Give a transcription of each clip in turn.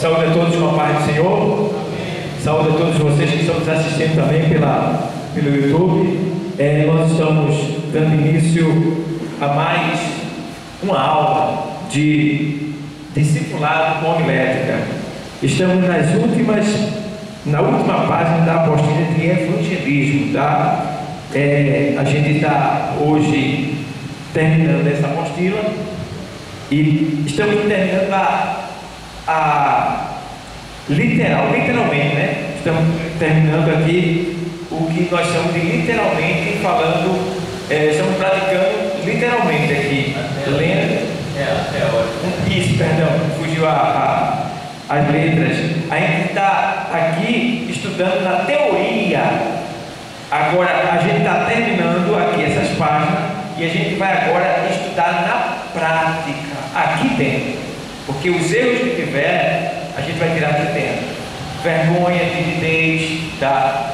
Saúde a todos com a paz do Senhor. Saúde a todos vocês que estão nos assistindo também pelo YouTube. Nós estamos dando início a mais uma aula de discipulado com homilética. Estamos na última página da apostila de evangelismo, tá? A gente está hoje terminando essa apostila e estamos terminando literalmente, né? Estamos terminando aqui o que nós chamamos de literalmente, falando, estamos praticando literalmente aqui, lendo. Isso, perdão, fugiu as letras. A gente está aqui estudando na teoria. Agora a gente está terminando aqui essas páginas e a gente vai agora estudar na prática, aqui dentro. Porque os erros que tiver, a gente vai tirar aqui dentro. Vergonha, timidez, tá?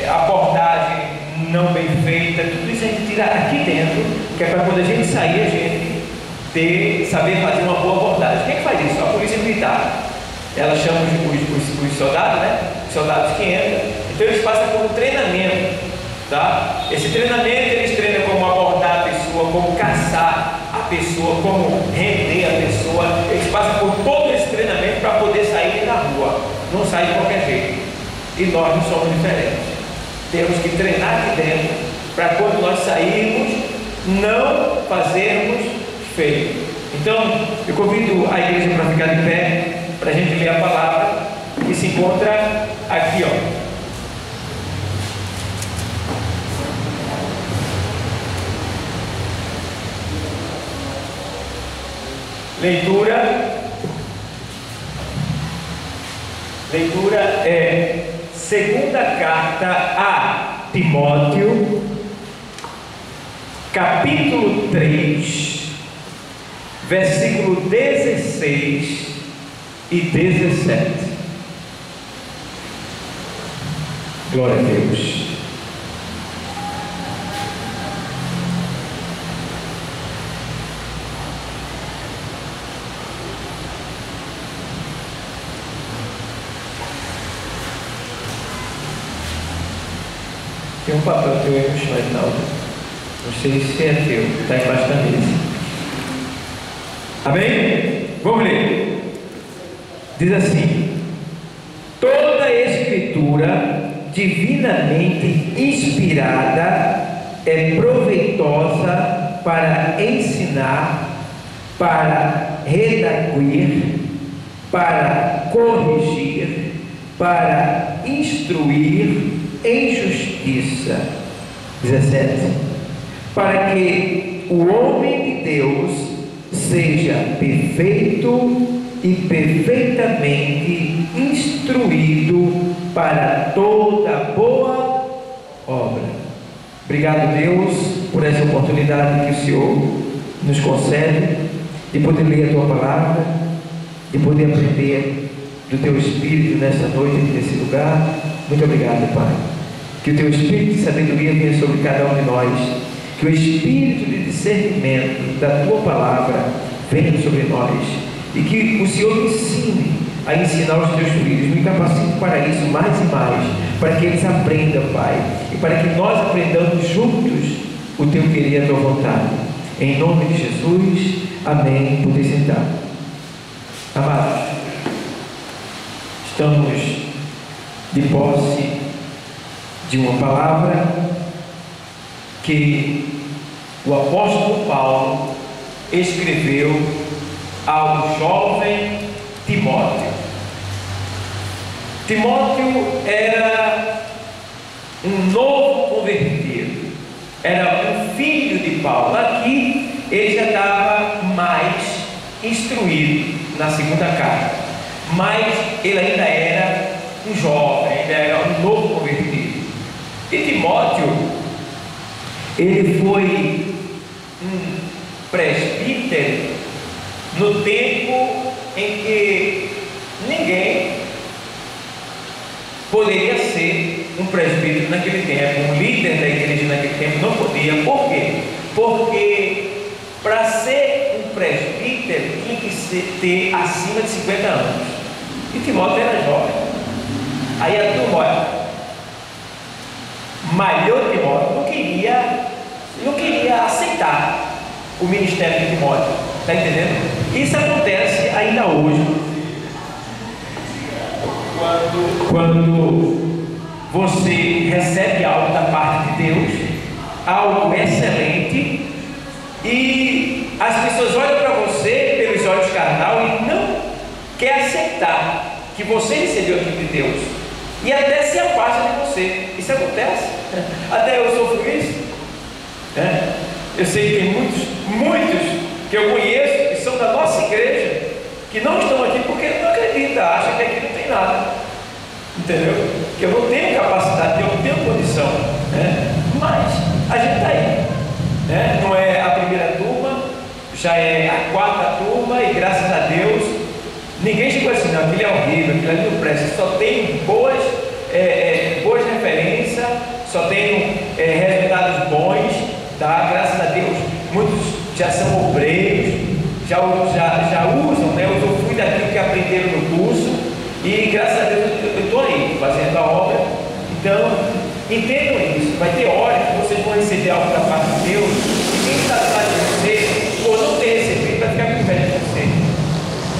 Abordagem não bem feita, tudo isso a gente tira aqui dentro, que é para quando a gente sair, a gente saber fazer uma boa abordagem. Quem é que faz isso? A polícia militar. Ela chama os soldados, né? Os soldados que entram. Então eles passam por um treinamento, tá? Esse treinamento eles treinam como abordar a pessoa, como caçar a pessoa, como render a pessoa. Eles passam por todo esse treinamento para poder sair na rua. Não sai de qualquer jeito. E nós não somos diferentes. Temos que treinar aqui dentro para quando nós sairmos não fazermos feio. Então eu convido a igreja para ficar de pé para a gente ler a palavra que se encontra aqui, ó. Leitura é segunda carta a Timóteo, capítulo 3, versículo 16 e 17. Glória a Deus. Tem um papel teu aí no chão, Edinaldo. Não sei se é teu, está embaixo da mesa. Amém? Vamos ler. Diz assim: toda a escritura divinamente inspirada é proveitosa para ensinar, para redarguir, para corrigir, para instruir em justiça. 17. Para que o homem de Deus seja perfeito e perfeitamente instruído para toda boa obra. Obrigado, Deus, por essa oportunidade que o Senhor nos concede de poder ler a Tua palavra, de poder aprender do Teu Espírito nesta noite, nesse lugar. Muito obrigado, Pai. Que o Teu Espírito de sabedoria venha sobre cada um de nós. Que o Espírito de discernimento da Tua palavra venha sobre nós. E que o Senhor me ensine a ensinar os Teus filhos. Me capacite para isso mais e mais. Para que eles aprendam, Pai. E para que nós aprendamos juntos o Teu querer e a Tua vontade. Em nome de Jesus. Amém. Poder sentar. Amados, estamos de posse de uma palavra que o apóstolo Paulo escreveu ao jovem Timóteo. Timóteo era um novo convertido, era um filho de Paulo. Aqui ele já estava mais instruído na segunda carta, mas ele ainda era um jovem, ainda era um novo convertido. E Timóteo, ele foi um presbítero no tempo em que ninguém poderia ser um presbítero naquele tempo, um líder da igreja naquele tempo não podia. Por quê? Porque para ser um presbítero líder tinha que ter acima de 50 anos. E Timóteo era jovem. Aí a turma malhou Timóteo, não queria aceitar o ministério de Timóteo. Está entendendo? Isso acontece ainda hoje. Quando você recebe algo da parte de Deus, algo excelente, e as pessoas olham para você pelos olhos carnal e não quer aceitar que você recebeu aquilo de Deus, e até se afasta de você. Isso acontece. Até eu sofro isso, né? Eu sei que tem muitos que eu conheço que são da nossa igreja, que não estão aqui porque não acreditam, acham que aqui não tem nada, entendeu? Que eu não tenho capacidade, eu não tenho condição, né? Mas a gente está aí, né? Não é a primeira turma, já é a quarta turma, e graças a Deus ninguém chegou assim, não, aquilo é horrível, aquilo ali não presta. Só tem boas referências, só tem resultados bons, tá? Graças a Deus. Muitos já são obreiros, já usam, né? Eu fui daquilo que aprenderam no curso, e graças a Deus eu estou aí fazendo a obra. Então entendam isso. Vai ter horas que vocês vão receber algo da parte de Deus, e quem está atrás de você, ou não ter recebido, vai ficar com inveja de você,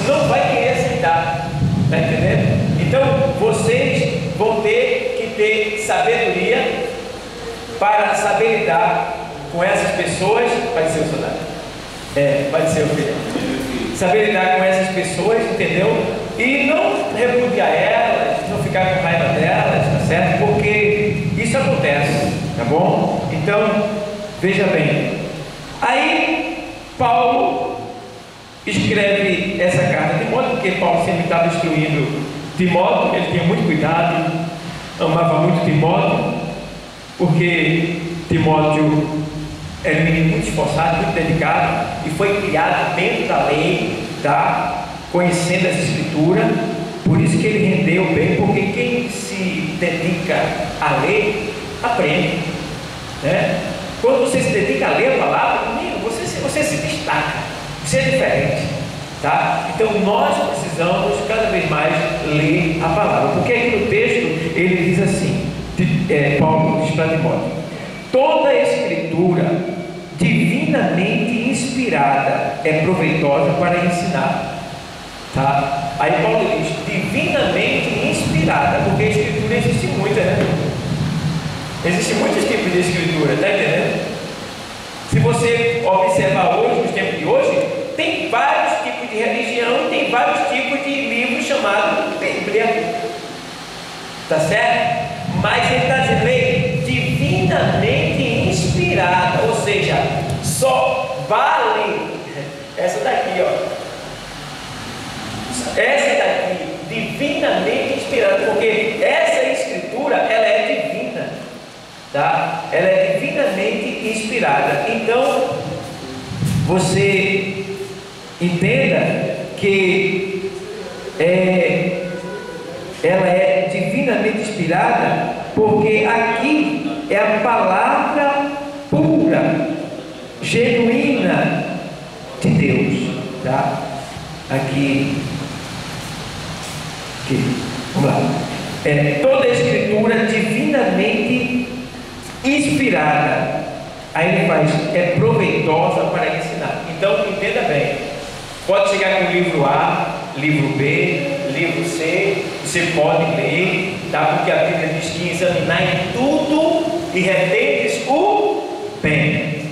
não vai querer aceitar. Está entendendo? Então vocês vão ter que ter sabedoria para saber lidar com essas pessoas. Pode ser o soldado. Pode ser o filho. Saber lidar com essas pessoas, entendeu? E não repudiar elas, não ficar com raiva delas, tá certo? Porque isso acontece, tá bom? Então, veja bem. Aí, Paulo escreve essa carta a Timóteo, porque Paulo sempre estava instruindo Timóteo, ele tinha muito cuidado, amava muito Timóteo, porque Timóteo era um menino muito esforçado, muito dedicado, e foi criado dentro da lei, tá? Conhecendo essa escritura. Por isso que ele rendeu bem, porque quem se dedica a ler, aprende, né? Quando você se dedica a ler a palavra, você se destaca, você é diferente, tá? Então nós precisamos cada vez mais ler a palavra, porque aqui no texto ele diz assim, Paulo diz para Timóteo: toda a escritura divinamente inspirada é proveitosa para ensinar, tá? Aí Paulo diz divinamente inspirada, porque a escritura existe muita, né? Existem muitos tipos de escritura, tá entendendo? Se você observar hoje, nos tempos de hoje, tem vários tipos de religião, tem vários tipos de livros chamados Bíblia, tá certo? Mas ele está dizendo divinamente inspirada, ou seja, só vale essa daqui, ó. Essa daqui, divinamente inspirada, porque essa escritura, ela é divina, tá? Ela é divinamente inspirada. Então, você entenda que ela é divinamente inspirada, porque aqui é a palavra pura, genuína de Deus, tá? Aqui, vamos lá. Toda a escritura divinamente inspirada, aí ele faz, é proveitosa para ensinar. Então entenda bem, pode chegar com o livro A, livro B, livro C, você pode ler, tá? Porque a Bíblia diz que examinar em tudo e retendes o bem,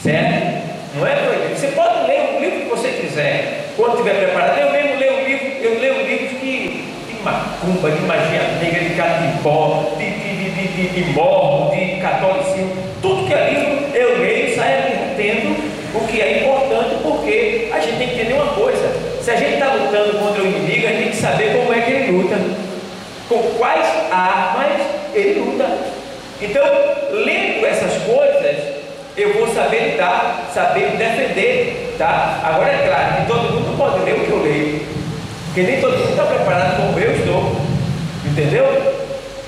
certo? Não é proibido. Você pode ler o livro que você quiser, quando estiver preparado. Eu leio livros de macumba, de magia negra, de catimbó, de morro, de catolicismo, tudo que é livro eu leio e saio entendendo o que é importante, porque a gente tem que entender uma coisa: se a gente está lutando contra o inimigo, a gente tem que saber como é que ele luta, com quais armas ele luta. Então, lendo essas coisas, eu vou saber lidar, saber me defender, tá? Agora é claro que todo mundo não pode ler o que eu leio, porque nem todo mundo está preparado como eu estou, entendeu?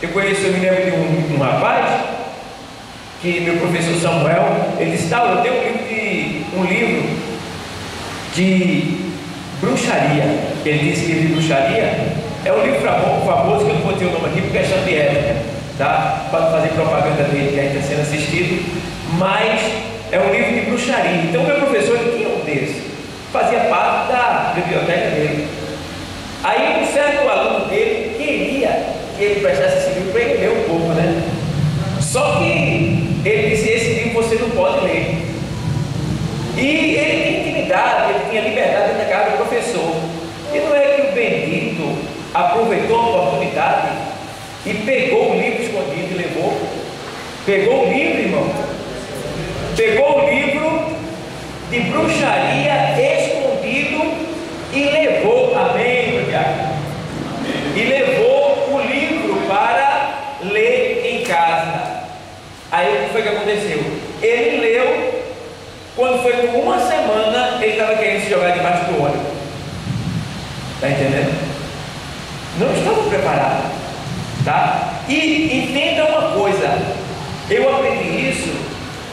Eu me lembro de um rapaz, que meu professor Samuel, ele disse: eu tenho um livro de bruxaria. Ele disse que livro de bruxaria é um livro famoso, que eu não vou ter o nome aqui por questão de ética, tá? Para não fazer propaganda dele, que a gente está sendo assistido, mas é um livro de bruxaria. Então, meu professor ele tinha um desses, fazia parte da biblioteca dele. Aí, um certo aluno dele queria que ele prestasse esse livro para ele ler um pouco, né? Só que ele disse: esse livro você não pode ler. E ele tinha intimidade, ele tinha liberdade dentro da casa do professor. E não é que o bendito aproveitou a oportunidade e pegou o livro escondido e levou? Pegou o livro, irmão. Pegou o livro de bruxaria escondido e levou. Amém, meu diácono? E levou o livro para ler em casa. Aí o que foi que aconteceu? Ele leu. Quando foi por uma semana, ele estava querendo se jogar debaixo do ônibus. Está entendendo? Não estava preparado. Tá? E entenda uma coisa. Eu aprendi isso,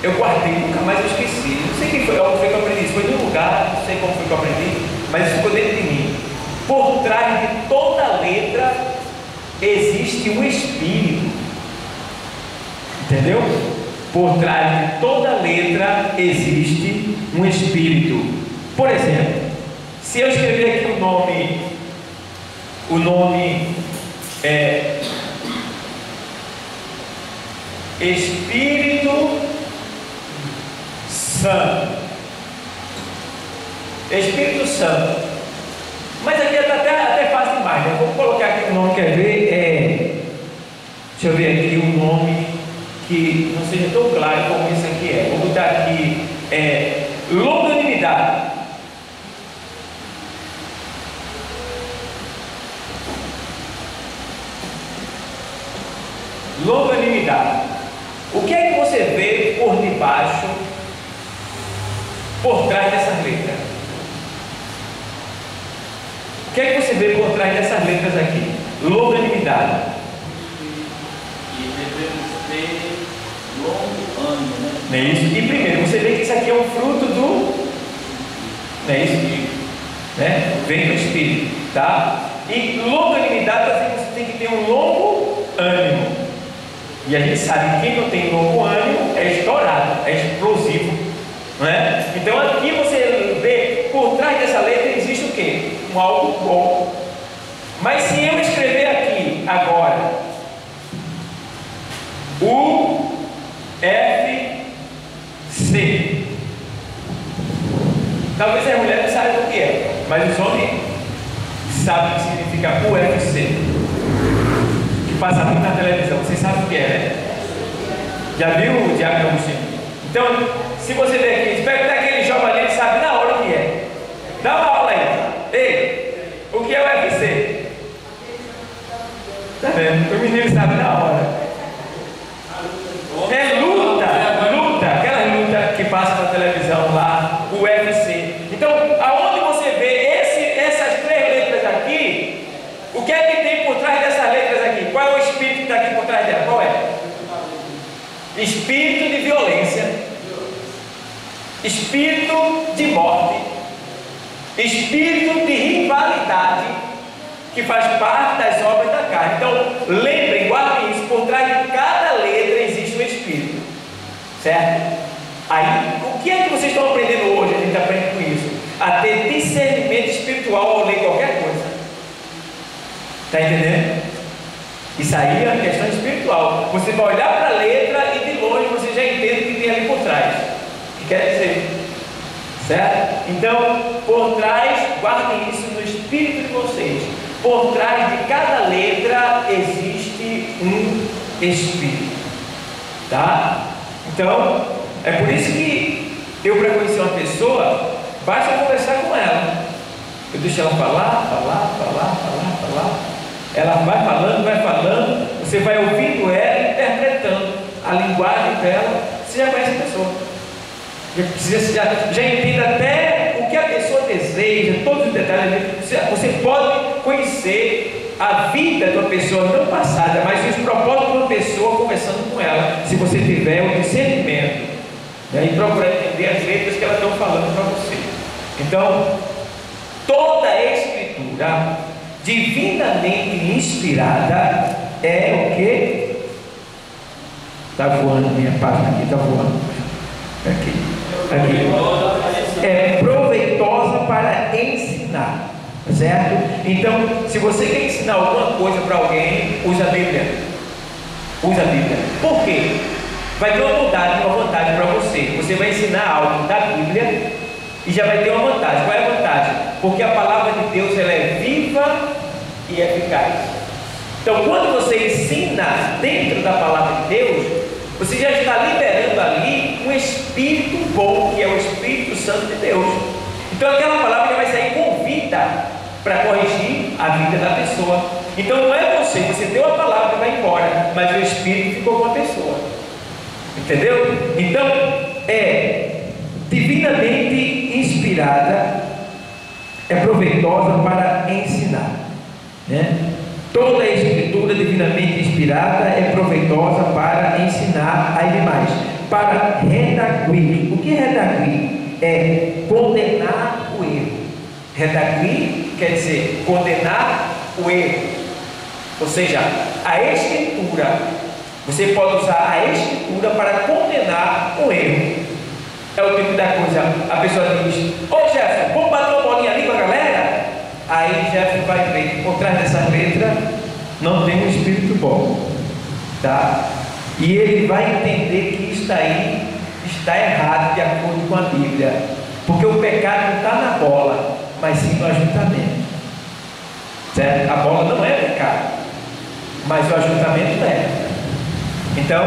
eu guardei, nunca mais eu esqueci. Não sei quem foi, onde foi que eu aprendi isso. Foi de um lugar, não sei como foi que eu aprendi, mas isso ficou dentro de mim. Por trás de toda letra existe um espírito. Entendeu? Por trás de toda letra existe um espírito. Por exemplo, se eu escrever aqui o nome é Espírito Santo. Espírito Santo. Mas aqui está até fácil demais, né? Vou colocar aqui o nome, quer ver? Deixa eu ver aqui um nome que não seja tão claro como isso aqui é. Vou botar aqui longanimidade. Longanimidade. O que é que você vê por debaixo, por trás dessas letras? O que é que você vê por trás dessas letras aqui? Longanimidade. Longo ano, né? Não é isso? E primeiro, você vê que isso aqui é um fruto do... Não é isso? Né? Vem do Espírito, tá? E longanimidade quer dizer que você tem que ter um longo ânimo. E a gente sabe que quem não tem longo ânimo é estourado, é explosivo, não é? Então aqui você vê, por trás dessa letra existe o quê? Um algo bom. Mas se eu escrever aqui, agora, UFC. Talvez as mulheres não saibam o que é, mas os homens sabem o que significa UFC, que passa muito na televisão. Vocês sabem o que é, né? Já viu o Diácono Agostinho? Então, se você ver aqui, espero que aquele jovem ali sabe na hora o que é. Dá uma aula aí. Ei, o que é o UFC? Tá vendo? O menino sabe na hora. É luta, aquela luta que passa na televisão lá, o UFC. Então, aonde você vê essas três letras aqui, o que é que tem por trás dessas letras aqui? Qual é o espírito que está aqui por trás dela? Qual é? Espírito de violência, espírito de morte, espírito de rivalidade, que faz parte das obras da carne. Então, lembrem, guardem isso, por trás de cada letra existe um espírito, certo? Aí, o que é que vocês estão aprendendo hoje? A gente aprende com isso, a ter discernimento espiritual ao ler qualquer coisa. Está entendendo? Isso aí é uma questão espiritual. Você vai olhar para a letra e de longe você já entende o que tem ali por trás. O que quer dizer? Certo? Então, por trás, guardem isso no espírito de vocês. Por trás de cada letra existe um espírito. Tá? Então, é por isso que eu, para conhecer uma pessoa, basta conversar com ela. Eu deixo ela falar. Ela vai falando, você vai ouvindo ela e interpretando a linguagem dela, você já conhece a pessoa. Já entende até o que a pessoa deseja, todos os detalhes. Você pode conhecer a vida de uma pessoa não passada, mas os propósitos de uma pessoa conversando com ela, se você tiver o discernimento, né, e procurar entender as letras que elas estão falando para você. Então, toda a Escritura divinamente inspirada é o que? Está voando, minha página aqui está voando. Aqui. É proveitosa para ensinar, certo? Então, se você quer ensinar alguma coisa para alguém, usa a Bíblia. Usa a Bíblia. Por quê? Vai ter uma vantagem para você. Você vai ensinar algo da Bíblia e já vai ter uma vantagem. Qual é a vantagem? Porque a palavra de Deus ela é viva e eficaz. Então, quando você ensina dentro da palavra de Deus, você já está liberando ali um Espírito bom, que é o Espírito Santo de Deus. Então, aquela palavra já vai sair convida para corrigir a vida da pessoa. Então, não é você deu a palavra e vai embora, mas o Espírito ficou com a pessoa. Entendeu? Então, é divinamente inspirada, é proveitosa para ensinar, né? Toda a Escritura divinamente inspirada é proveitosa para ensinar, aí demais, para redarguir. O que é redarguir? É condenar o erro. Redarguir quer dizer condenar o erro. Ou seja, a Escritura, você pode usar a Escritura para condenar o erro. É o tipo da coisa, a pessoa diz: ô Jefferson, vamos bater uma bolinha ali com a galera? Aí Jefferson vai ver, por trás dessa letra não tem um espírito bom, tá? E ele vai entender que isso aí está errado de acordo com a Bíblia, porque o pecado não está na bola, mas sim no ajuntamento, certo? A bola não é pecado, mas o ajuntamento é. Então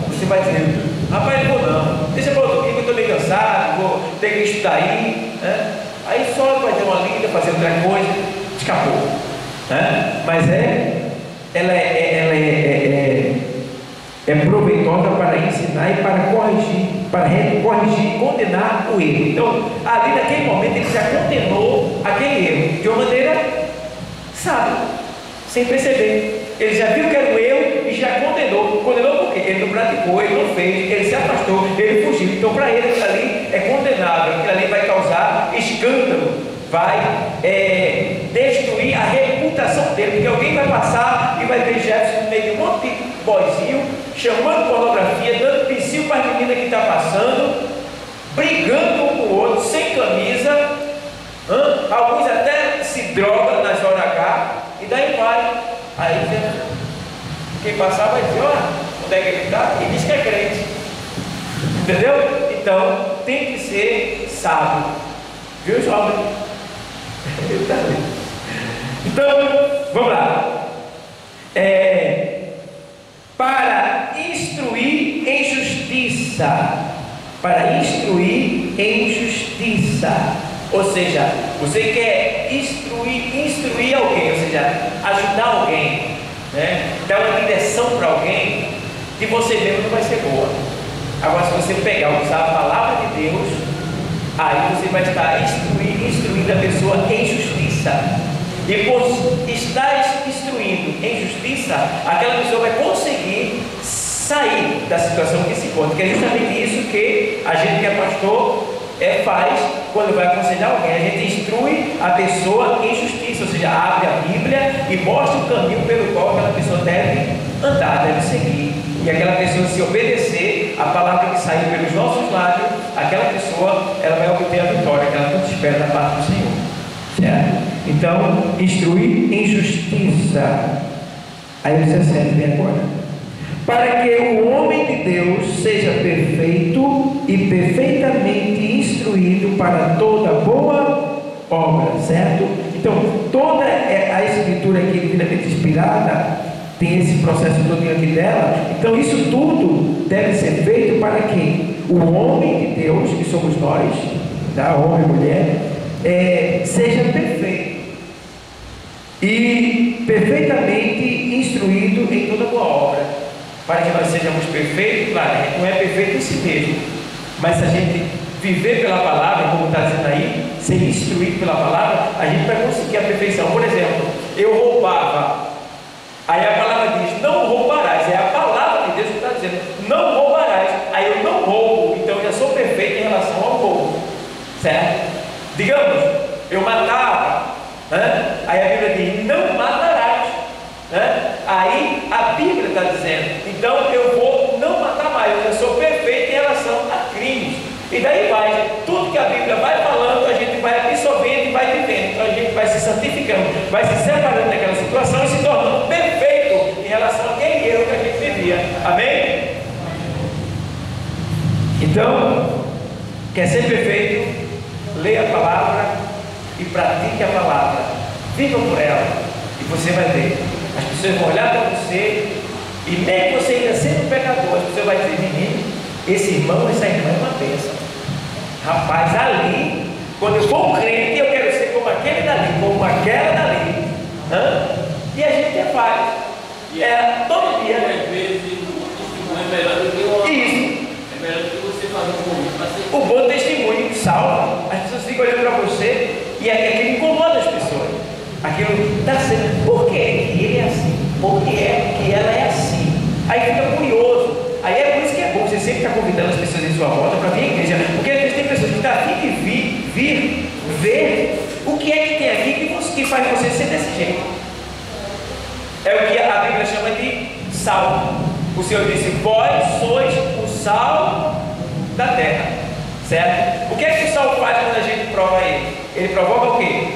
você vai dizer: rapaz, não vou não, deixa para outro dia, eu estou meio cansado, vou ter que estudar aí, né? Aí só vai ter uma linda, fazer outra coisa, escapou, né? Mas ela é proveitosa para ensinar e para corrigir e condenar o erro. Então, ali naquele momento ele já condenou aquele erro de uma maneira sábia, sem perceber. Ele já viu que era um erro e já condenou. Condenou por quê? Ele não praticou, ele não fez, ele se afastou, ele fugiu. Então, para ele, aquilo ali é condenável, aquilo ali vai causar escândalo, vai destruir a reputação dele, porque alguém vai passar e vai ver Jefferson no meio de um monte de boizinho, chamando pornografia, dando psiu para a menina que está passando, brigando um com o outro, sem camisa, alguns até se drogam nas horas H, e daí vai. Aí quem passar vai dizer: olha, onde é que ele está? E diz que é crente. Entendeu? Então tem que ser sábio. Viu, jovem? Então, vamos lá. Para instruir em justiça. Para instruir em justiça. Ou seja, você quer instruir alguém, ou seja, ajudar alguém, né? Dar uma direção para alguém, que você mesmo não vai ser boa. Agora, se você pegar e usar a palavra de Deus, aí você vai estar instruindo a pessoa em justiça. E por estar instruindo em justiça, aquela pessoa vai conseguir sair da situação que se encontra, que é justamente isso que a gente que é pastor faz quando vai aconselhar alguém. A gente instrui a pessoa em justiça, ou seja, abre a Bíblia e mostra o caminho pelo qual aquela pessoa deve andar, deve seguir. E aquela pessoa, se obedecer a palavra que saiu pelos nossos lábios, aquela pessoa ela vai obter a vitória que ela tanto espera da parte do Senhor, certo? Então, instruir em justiça. Aí o 17 vem agora: para que o homem de Deus seja perfeito e perfeitamente instruído para toda boa obra, certo? Então, toda a Escritura aqui divinamente inspirada tem esse processo todo aqui dela. Então, isso tudo deve ser feito para que o homem de Deus, que somos nós, tá? Homem e mulher, seja perfeito e perfeitamente instruído em toda boa obra. Para que nós sejamos perfeitos, claro, a gente não é perfeito em si mesmo, mas se a gente viver pela palavra, como está dizendo aí, ser instruído pela palavra, a gente vai conseguir a perfeição. Por exemplo, eu roubava, aí a palavra diz: não roubarás. É a palavra de Deus que está dizendo: não roubarás. Aí eu não roubo, então eu já sou perfeito em relação ao roubo, certo? Digamos está dizendo. Então eu vou não matar mais, eu sou perfeito em relação a crimes. E daí vai, tudo que a Bíblia vai falando, a gente vai absorvendo e vai vivendo. Então a gente vai se santificando, vai se separando daquela situação e se tornando perfeito em relação àquele erro que a gente vivia. Amém? Então, quer ser perfeito? Leia a palavra e pratique a palavra. Viva por ela e você vai ver. As pessoas vão olhar para você e mesmo você ainda sendo pecador, as pessoas vão dizer: menino, esse irmão, essa irmã é uma bênção. Rapaz, ali, quando eu for um crente, eu quero ser como aquele dali, como aquela dali. E a gente faz. Todo dia. Às vezes o é melhor do que o Isso. É melhor do que você fazer um convite. O bom testemunho salva. As pessoas ficam olhando para você e aquilo incomoda as pessoas. Aquilo está sendo. Por que ele é assim? Por que ela é assim? Aí fica curioso. Aí é por isso que é bom você sempre estar convidando as pessoas em sua volta para vir à igreja. Porque às vezes tem pessoas que estão afim de vir ver o que é que tem aqui que faz você ser desse jeito. É o que a Bíblia chama de sal. O Senhor disse: vós sois o sal da terra. Certo? O que é que o sal faz quando a gente prova ele? Ele provoca o quê?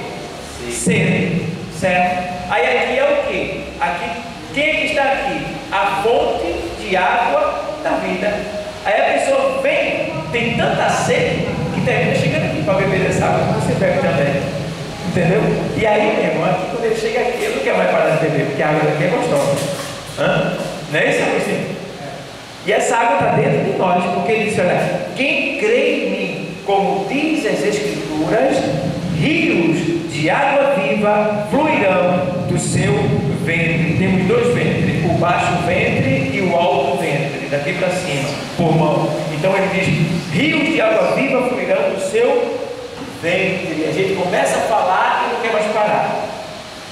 Sede. Certo? Aí aqui é o quê? Aqui, quem é que está aqui? A fonte de água da vida. Aí a pessoa vem, tem tanta sede que termina chegando aqui para beber dessa água, você bebe também. Entendeu? E aí, meu irmão, aqui, quando ele chega aqui, ele não quer mais parar de beber, porque a água daqui é gostosa. Não é isso, Agostinho? E essa água está dentro de nós, porque ele disse: olha, quem crê em mim, como diz as Escrituras, rios de água viva fluirão do seu ventre. Temos dois ventres, o baixo ventre e o alto ventre, daqui para cima, pulmão. Então ele diz: rios de água viva fluirão do seu ventre. A gente começa a falar e não quer mais parar.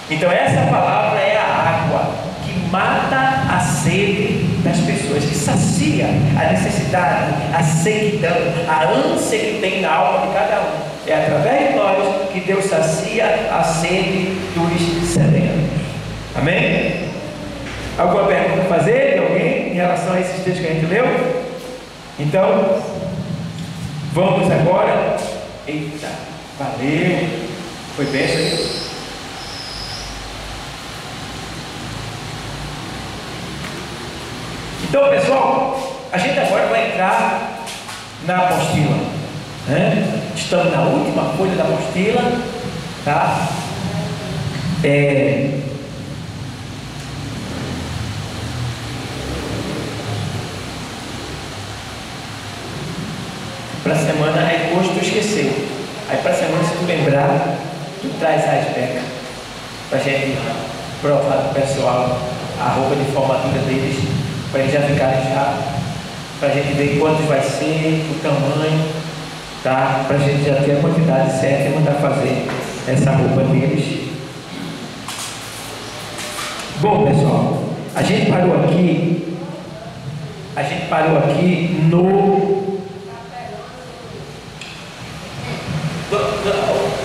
Então essa palavra é a água que mata a sede das pessoas, que sacia a necessidade, a sequidão, a ânsia que tem na alma de cada um. É através de nós que Deus sacia a sede dos sedentos. Amém? Alguma pergunta a fazer de alguém em relação a esses textos que a gente leu? Então, vamos agora. Eita, valeu. Foi bem isso aí? Então, pessoal, a gente agora vai entrar na apostila, né? Estamos na última folha da apostila, tá? Para a semana, aí hoje tu esqueceu. Aí para a semana, se tu lembrar, tu traz a iceberg para a gente provar do pessoal a roupa de formatura deles, para eles já ficarem já, para a gente ver quantos vai ser, o tamanho, tá? Para a gente já ter a quantidade certa e mandar fazer essa roupa deles. Bom, pessoal, a gente parou aqui no...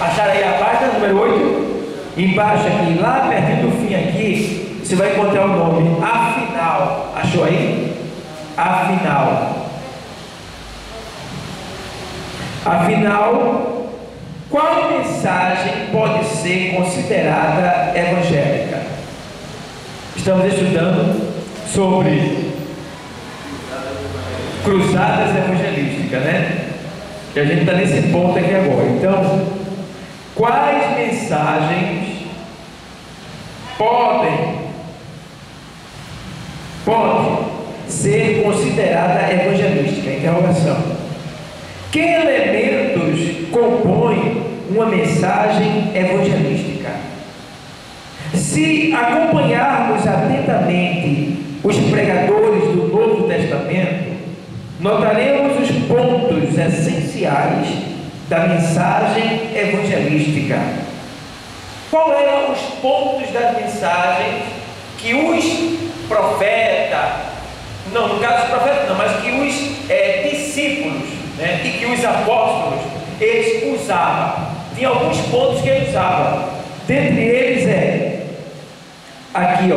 Acharam aí a página número 8? Embaixo aqui, lá perto do fim aqui, você vai encontrar o nome Afinal. Achou aí? Afinal. Afinal, qual mensagem pode ser considerada evangélica? Estamos estudando sobre cruzadas evangelísticas, né? Que a gente está nesse ponto aqui agora. Então, quais mensagens podem ser considerada evangelística? Interrogação. Que elementos compõem uma mensagem evangelística? Se acompanharmos atentamente os pregadores do Novo Testamento, notaremos os pontos essenciais da mensagem evangelística. Quais eram os pontos das mensagens que os profetas, não, no caso os profetas não, mas que os discípulos, né, e que os apóstolos, eles usavam? Tinha alguns pontos que eles usavam. Dentre eles aqui, ó,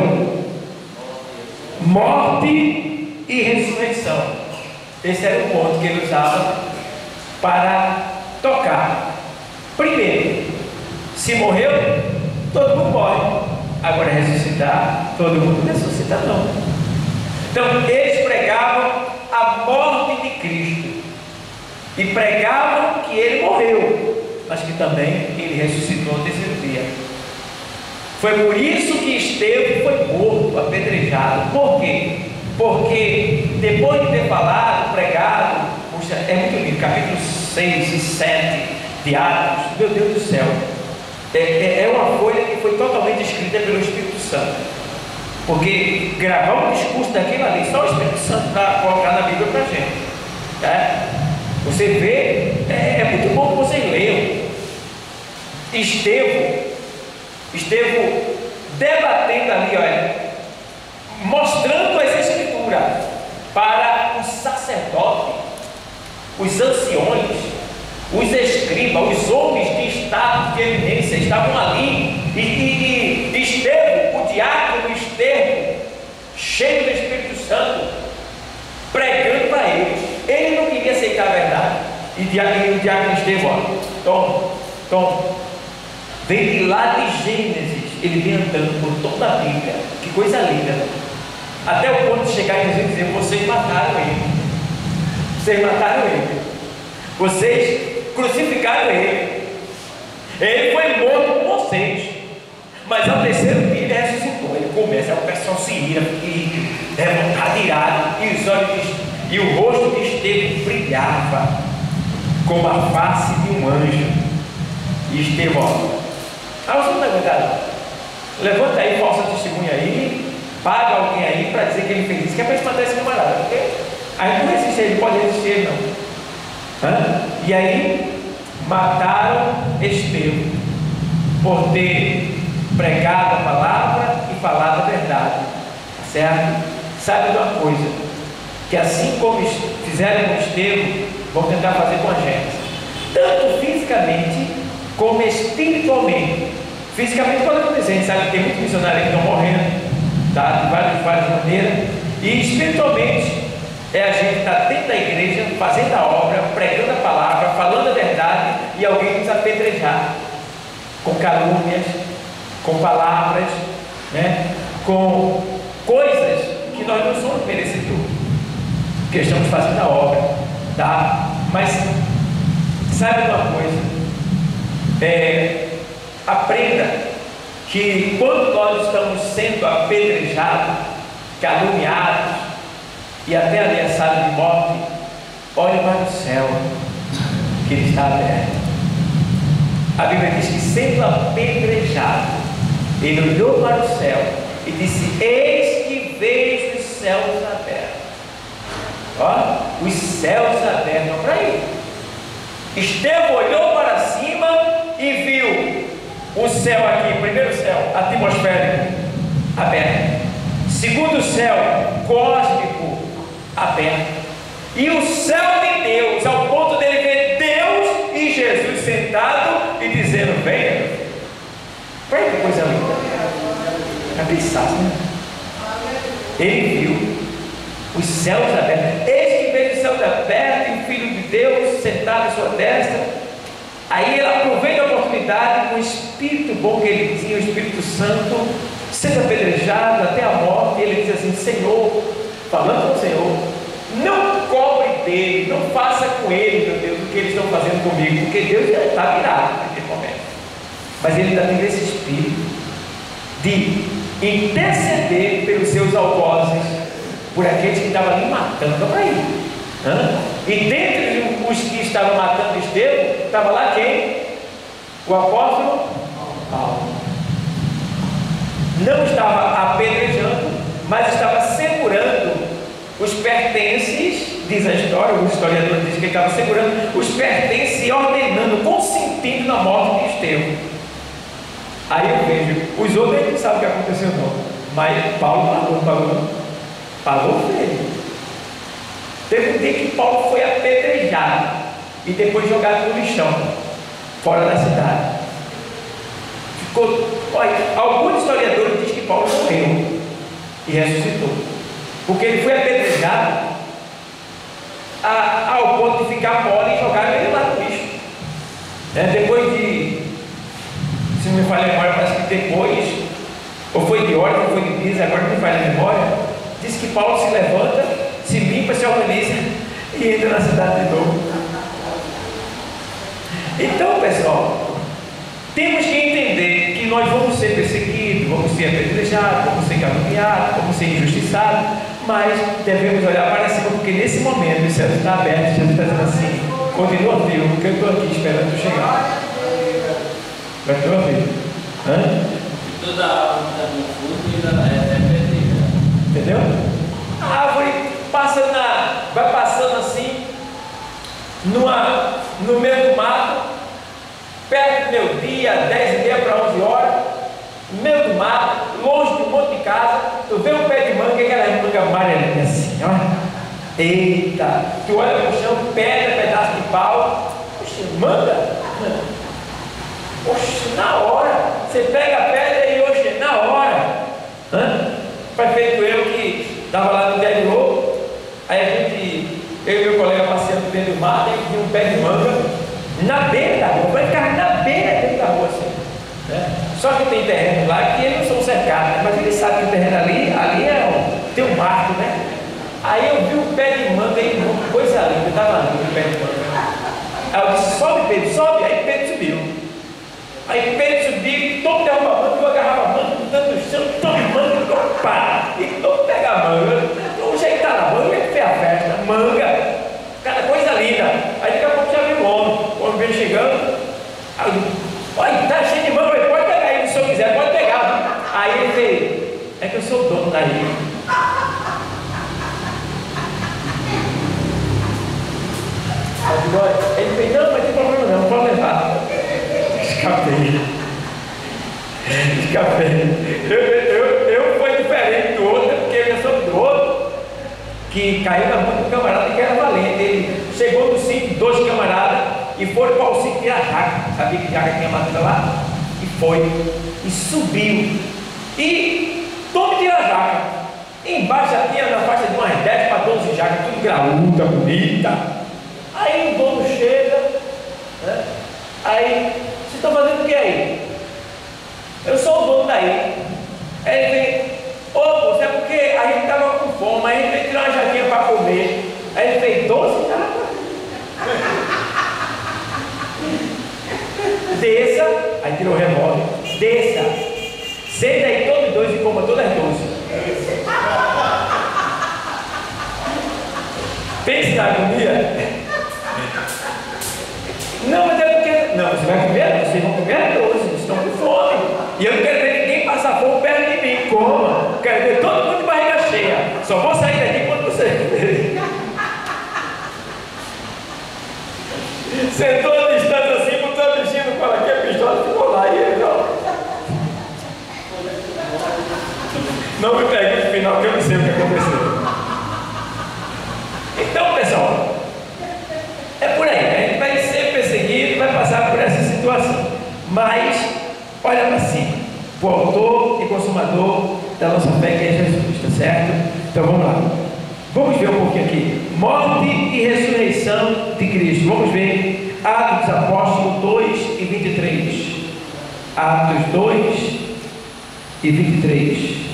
morte e ressurreição. Esse era o ponto que ele usava para tocar. Primeiro, se morreu, todo mundo morre. Agora ressuscitar, todo mundo ressuscita não. Então eles pregavam a morte de Cristo e pregavam que ele morreu, mas que também ele ressuscitou no terceiro dia. Foi por isso que Estevão foi morto, apedrejado. Por quê? Porque depois de ter falado, pregado, puxa, é muito lindo, capítulos 6 e 7 de Atos, meu Deus do céu, é uma folha que foi totalmente escrita pelo Espírito Santo, porque gravar um discurso daquilo ali, só o Espírito Santo para colocar na Bíblia para a gente, tá? Você vê, é muito bom que vocês leiam. Estevão debatendo ali, olha, mostrando as Escrituras para os sacerdotes, os anciões, os escribas, os homens de status, de eminência, estavam ali, e Estevão, o diácono Estevão, cheio do Espírito Santo, pregando para eles. Ele não queria aceitar a verdade, e o diácono Estevão, toma, vem de lá de Gênesis, ele vem andando por toda a Bíblia, que coisa linda, até o ponto de chegar em Jesus e dizer: vocês mataram ele, vocês crucificaram ele foi morto com vocês, mas ao terceiro dia ele ressuscitou. Ele começa, o pessoal se ira, revoltado, irado, e os olhos e o rosto de Estevão brilhava como a face de um anjo. E Estevão, você não está aguentado, levanta aí, falsa testemunha aí, paga alguém aí para dizer que ele fez isso, que é para matar esse camarada, porque aí não resiste, ele pode resistir não. E aí mataram Estevão por ter pregado a palavra e falado a verdade, certo? Sabe de uma coisa, que assim como fizeram com Estevão, vão tentar fazer com a gente, tanto fisicamente como espiritualmente. Fisicamente pode acontecer, a gente sabe que tem muitos missionários que estão morrendo, tá? De várias maneiras. E espiritualmente é a gente estar dentro da igreja, fazendo a obra, pregando a palavra, falando a verdade, e alguém nos apedrejar com calúnias, com palavras, né? Com coisas que nós não somos merecedores, porque estamos fazendo a obra, tá? Mas sabe uma coisa, aprenda que quando nós estamos sendo apedrejados, caluniados e até ameaçados de morte, olhe para o céu, que ele está aberto. A Bíblia diz que, sendo apedrejado, ele olhou para o céu e disse: eis que vejo os céus abertos. Os céus abertos, olha para aí. Estevão olhou para cima e viu o céu aqui, primeiro céu atmosférico aberto, segundo céu cósmico aberto, e o céu de Deus, ao ponto dele ver Deus e Jesus sentado e dizendo: venha. Olha que coisa linda, é pensar, né? Ele viu os céus abertos. Eis que vejo os céus abertos e o Filho de Deus sentado à sua destra. Aí ele aproveita a oportunidade com o Espírito bom que ele tinha, o Espírito Santo, sendo apedrejado até a morte. Ele diz assim: Senhor, falando com o Senhor, não cobre dele, não faça com ele, meu Deus, o que eles estão fazendo comigo, porque Deus já está virado naquele momento. Mas ele ainda tem esse espírito de interceder pelos seus algozes, por aqueles que estavam ali matando para ele. E dentre os que estavam matando Estevão, estava lá quem? O apóstolo Paulo. Não estava apedrejando, mas estava segurando os pertences, diz a história, o historiador diz que ele estava segurando os pertences e ordenando, consentindo na morte de Estevão. Aí eu vejo, os outros não sabem o que aconteceu não, mas Paulo pagou feio. Teve um dia que Paulo foi apedrejado e depois jogado no lixão, fora da cidade. Olha, alguns historiadores dizem que Paulo morreu e ressuscitou. porque ele foi apedrejado ao ponto de ficar mole e jogar ele lá no lixo. Depois de, se não me falha a memória, parece que depois, ou foi de horas, ou foi de dias, agora não me falha a memória, diz que Paulo se levanta, se limpa, se organiza e entra na cidade de novo. Então, pessoal, temos que entender que nós vamos ser perseguidos, vamos ser apedrejados, vamos ser caluniados, vamos ser injustiçados, mas devemos olhar para cima, porque nesse momento o céu está aberto, Jesus está dizendo assim: continua firme, porque eu estou aqui esperando tu chegar. Continua firme. Toda a árvore que está no fundo é perdida. Entendeu? A árvore vai passando assim, no meio do mato, perto do meu dia, 10h30 para 11 horas, no meio do mato, longe do monte de casa, tu vê um pé de manga, aquela manga amarelinha assim, olha. Eita, tu olha no chão, pedra, pedaço de pau, poxa, manga, poxa, na hora, você pega a pedra e hoje, na hora, prefeito eu que estava lá no interior, aí eu e meu colega passeando dentro do mato, aí vi um pé de manga na beira da rua, vai ficar na beira dentro da rua assim, Só que tem terreno lá que eles não são cercados, mas eles sabem que o terreno ali tem um marco, né? Aí eu vi um pé de manga aí, coisa linda, estava lindo o pé de manga. Aí eu disse: sobe, Pedro, sobe. Aí Pedro subiu. Aí Pedro subiu, todo derruba a manga, eu agarrava a manga, botando no chão, toma manga, pá, e todo pega a manga. Vamos ajeitar na manga, que fez a festa, manga, cada coisa linda. Aí daqui a pouco já viu o homem veio chegando. Aí eu disse: olha, tá cheio de manga, pode pegar aí, se eu quiser, pode pegar. Aí ele veio: é que eu sou o dono daí. Ele fez: não, mas tem problema não, pode levar. Escapei. Eu fui diferente do outro, porque eu sou do outro, que caiu na mão do camarada que era valente. Ele chegou no sítio, 2 camaradas, e foram para o sítio de jaca. Sabia que jaca tinha madeira lá? E foi, e subiu, e todo dia a jaca. Embaixo já tinha na faixa de umas 10 para 12 jacas, tudo graúda, bonita. Aí o dono chega, aí: vocês estão fazendo o que aí? Eu sou o dono daí. Aí ele vem: ô, é porque a gente estava com fome, aí a gente veio tirar uma jaquinha para comer. Aí ele fez 12 jacas. Desça, aí tirou o revólver, desça, senta aí todos os 2 e coma todas as 12. Pensa na agonia. Não, mas é porque... não, você vai comer? Vocês vão comer 12, vocês estão com fome. E eu não quero ver ninguém passar fome perto de mim. Coma. Quero ver todo mundo de barriga cheia. Só vou sair daqui quando você comer. Sentou a distância assim, botou a bichinha no colo aqui, a pistola ficou lá. E ele não me pegue no final, que eu não sei o que aconteceu. Então, pessoal, é por aí. A gente vai ser perseguido, vai passar por essa situação. Mas, olha para cima. O autor e consumador da nossa fé, que é Jesus, tá certo? Então vamos lá. Vamos ver um pouquinho aqui. Morte e ressurreição de Cristo. Vamos ver Atos dos Apóstolos 2 e 23. Atos 2 e 23.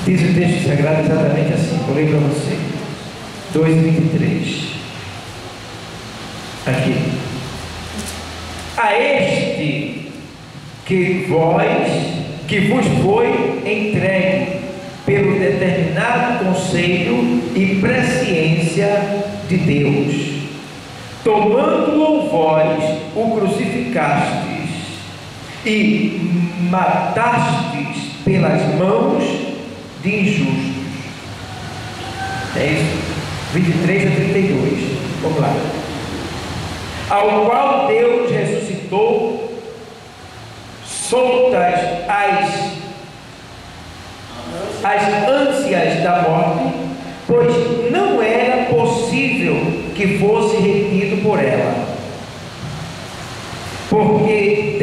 Diz o texto sagrado exatamente assim, vou ler para você. 2:23. Aqui. A este que vos foi entregue pelo determinado conselho e presciência de Deus, tomando-o vós, o crucificastes e matastes pelas mãos de injustos. É isso, 23 a 32. Vamos lá. Ao qual Deus ressuscitou, soltas as ânsias da morte, pois não era possível que fosse retido por ela, porque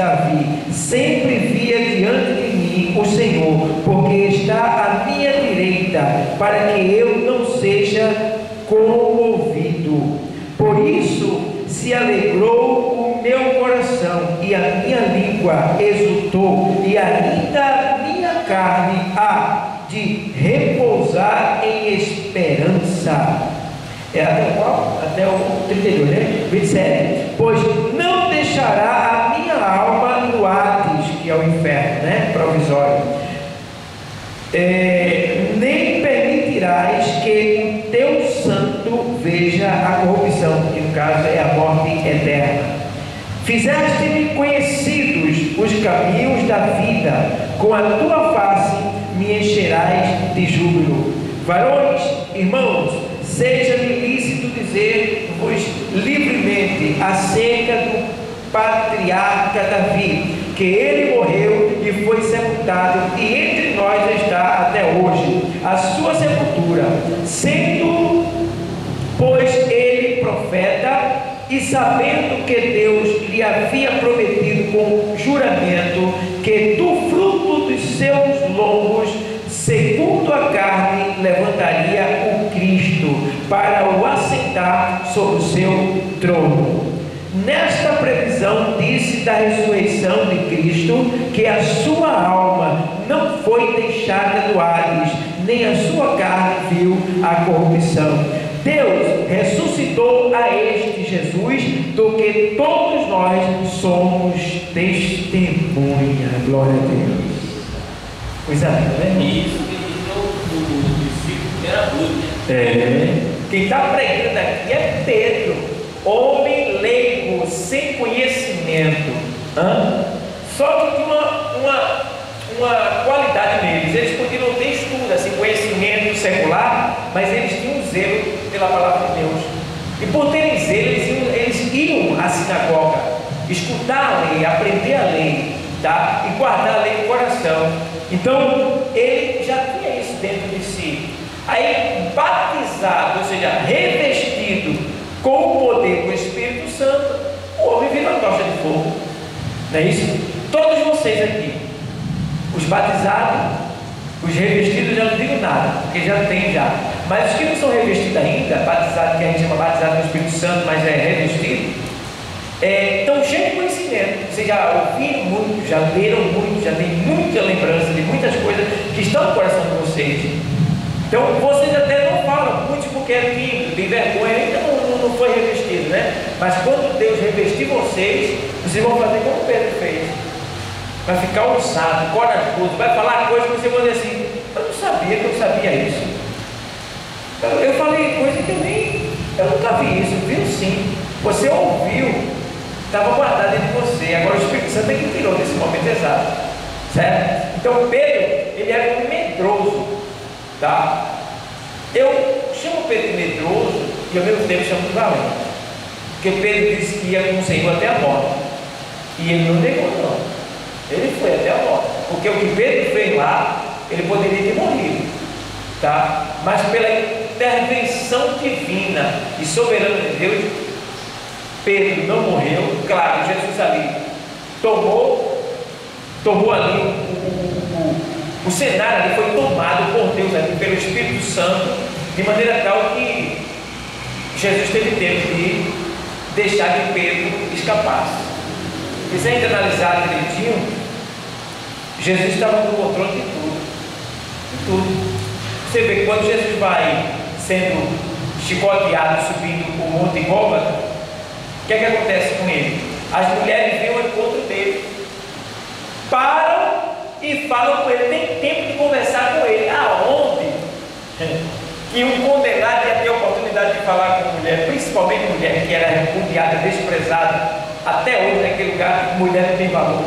Davi: sempre via diante de mim o Senhor, porque está à minha direita, para que eu não seja comovido. Por isso se alegrou o meu coração, e a minha língua exultou, e ainda a minha carne há de repousar em esperança. Até o qual? Até o 32, né? 27. Pois não deixará a minha alma no Hades, que é o inferno, né? Provisório. Nem permitirás que o teu santo veja a corrupção, que no caso é a morte eterna. Fizeste-me conhecidos os caminhos da vida, com a tua face me encherás de júbilo. Varões, irmãos, seja-me lícito dizer-vos livremente acerca do patriarca Davi, que ele morreu e foi sepultado, e entre nós está até hoje a sua sepultura, sendo, pois, ele profeta, e sabendo que Deus lhe havia prometido com juramento que do fruto dos seus lombos, segundo a carne, levantaria o Cristo para o assentar sobre o seu trono. Nesta previsão disse da ressurreição de Cristo que a sua alma não foi deixada no Hades, nem a sua carne viu a corrupção. Deus ressuscitou a este Jesus, do que todos nós somos testemunha. Glória a Deus. Coisa linda, né? Isso que diz o discípulo que era Bruno. Quem está pregando aqui é Pedro, homem leigo, sem conhecimento. Só que tinha uma qualidade neles. Eles podiam não ter estudo, assim, conhecimento secular, mas eles tinham um zelo pela palavra de Deus. E por terem zelo, eles iam à sinagoga, escutar a lei, aprender a lei, tá? E guardar a lei no coração. Então, ele já tinha isso dentro de si. Aí, batizado, ou seja, revestido com o poder do Espírito Santo, o homem vira uma tocha de fogo. Não é isso? Todos vocês aqui, os batizados, os revestidos, já não digo nada, porque já tem já. Mas os que não são revestidos ainda, batizados, que a gente chama batizado no Espírito Santo, mas é revestido, estão cheios de conhecimento. Vocês já ouviram muito, já leram muito, já tem muita lembrança de muitas coisas que estão no coração de vocês. Então vocês até não falam muito porque é tímido, tem vergonha, ainda não foi revestido, né? Mas quando Deus revestir vocês, vocês vão fazer como Pedro fez. Vai ficar ousado, corajoso, vai falar coisas que você vai dizer assim: eu não sabia que eu sabia isso. Eu falei coisa que eu nunca vi isso, viu sim. Você ouviu, estava guardado dentro de você. Agora o Espírito Santo é que tirou nesse momento exato, certo? Então Pedro, ele era um medroso, tá? Eu chamo Pedro de medroso e ao mesmo tempo chamo de valente, porque Pedro disse que ia com o Senhor até a morte, e ele não negou não, ele foi até a morte, porque o que Pedro fez lá, ele poderia ter morrido, tá? Mas pela intervenção divina e soberana de Deus, Pedro não morreu. Claro, Jesus ali tomou ali o cenário ali foi tomado por Deus ali, pelo Espírito Santo, de maneira tal que Jesus teve tempo de deixar que Pedro escapasse. E se a gente analisar direitinho, Jesus estava no controle de tudo. De tudo. Você vê que quando Jesus vai sendo chicoteado, subindo o Monte Gólgota, o que é que acontece com ele? As mulheres vêm ao encontro dele, param e falam com ele, tem tempo de conversar com ele. Aonde que um condenado ia ter a oportunidade de falar com mulher, principalmente mulher que era repudiada, desprezada, até hoje naquele lugar, mulher não tem valor.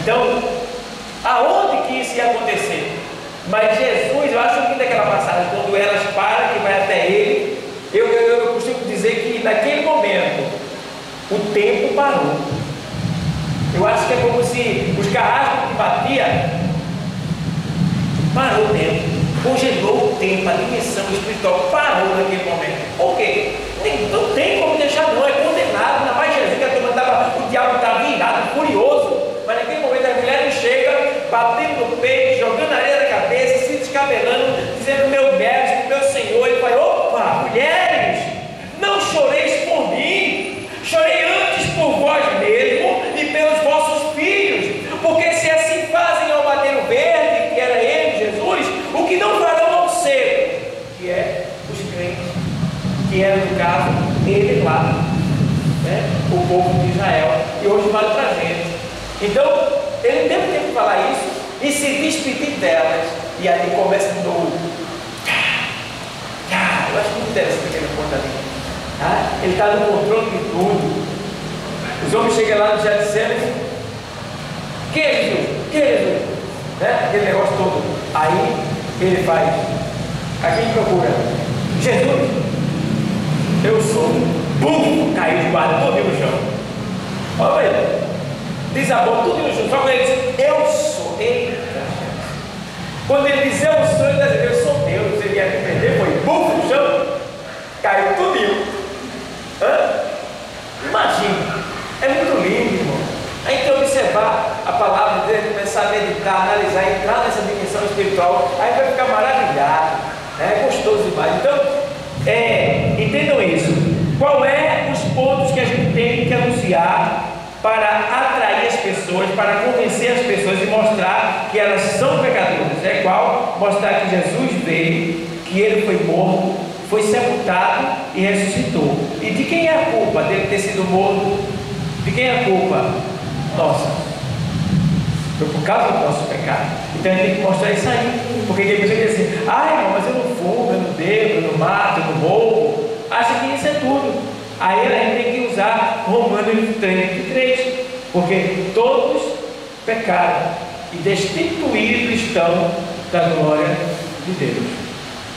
Então, aonde que isso ia acontecer? Mas Jesus, eu acho que daquela passagem, quando elas param, que vai até ele, eu costumo dizer que naquele momento o tempo parou. Eu acho que é como se os carrascos que batiam, parou o tempo, congelou o tempo, a dimensão espiritual parou naquele momento. Por quê? Não tem como deixar não, é condenado. Ainda mais Jesus, que o diabo está que era, no caso, ele lá, né? O povo de Israel, e hoje vale para a gente. Então, ele teve tempo de falar isso e se despedir delas, e aí começa de novo. Eu acho muito interessante aquele ponto ali. Tá? Ele está no controle de tudo. Os homens chegam lá no Getsemane. Quem é Jesus? Quem é Jesus? Né? Aquele negócio todo. Aí ele faz. A quem procura? Jesus. Eu sou. Bum! Caiu de guarda todo no chão. Olha ele. Desabou tudo no chão. Só quando ele diz, eu sou. Eita. Quando ele diz eu sou, ele diz, eu sou Deus. Você ia me perder, foi bum no chão. Caiu tudinho. Imagina. É muito lindo, irmão. A gente observar a palavra de Deus, começar a meditar, analisar, entrar nessa dimensão espiritual, aí vai ficar maravilhado, né? É gostoso demais. Então, entendam isso. Qual é os pontos que a gente tem que anunciar para atrair as pessoas, para convencer as pessoas e mostrar que elas são pecadoras? É qual? Mostrar que Jesus veio, que ele foi morto, foi sepultado e ressuscitou. E de quem é a culpa dele ter sido morto? De quem é a culpa? Nossa. Foi por causa do nosso pecado. Então a gente tem que mostrar isso aí. Porque tem pessoas que dizem assim, irmão, mas eu não fumo, eu não bebo, eu não mato, eu não roubo. Acha que isso é tudo. Aí a gente tem que usar Romanos 3:23. Porque todos pecaram e destituídos estão da glória de Deus.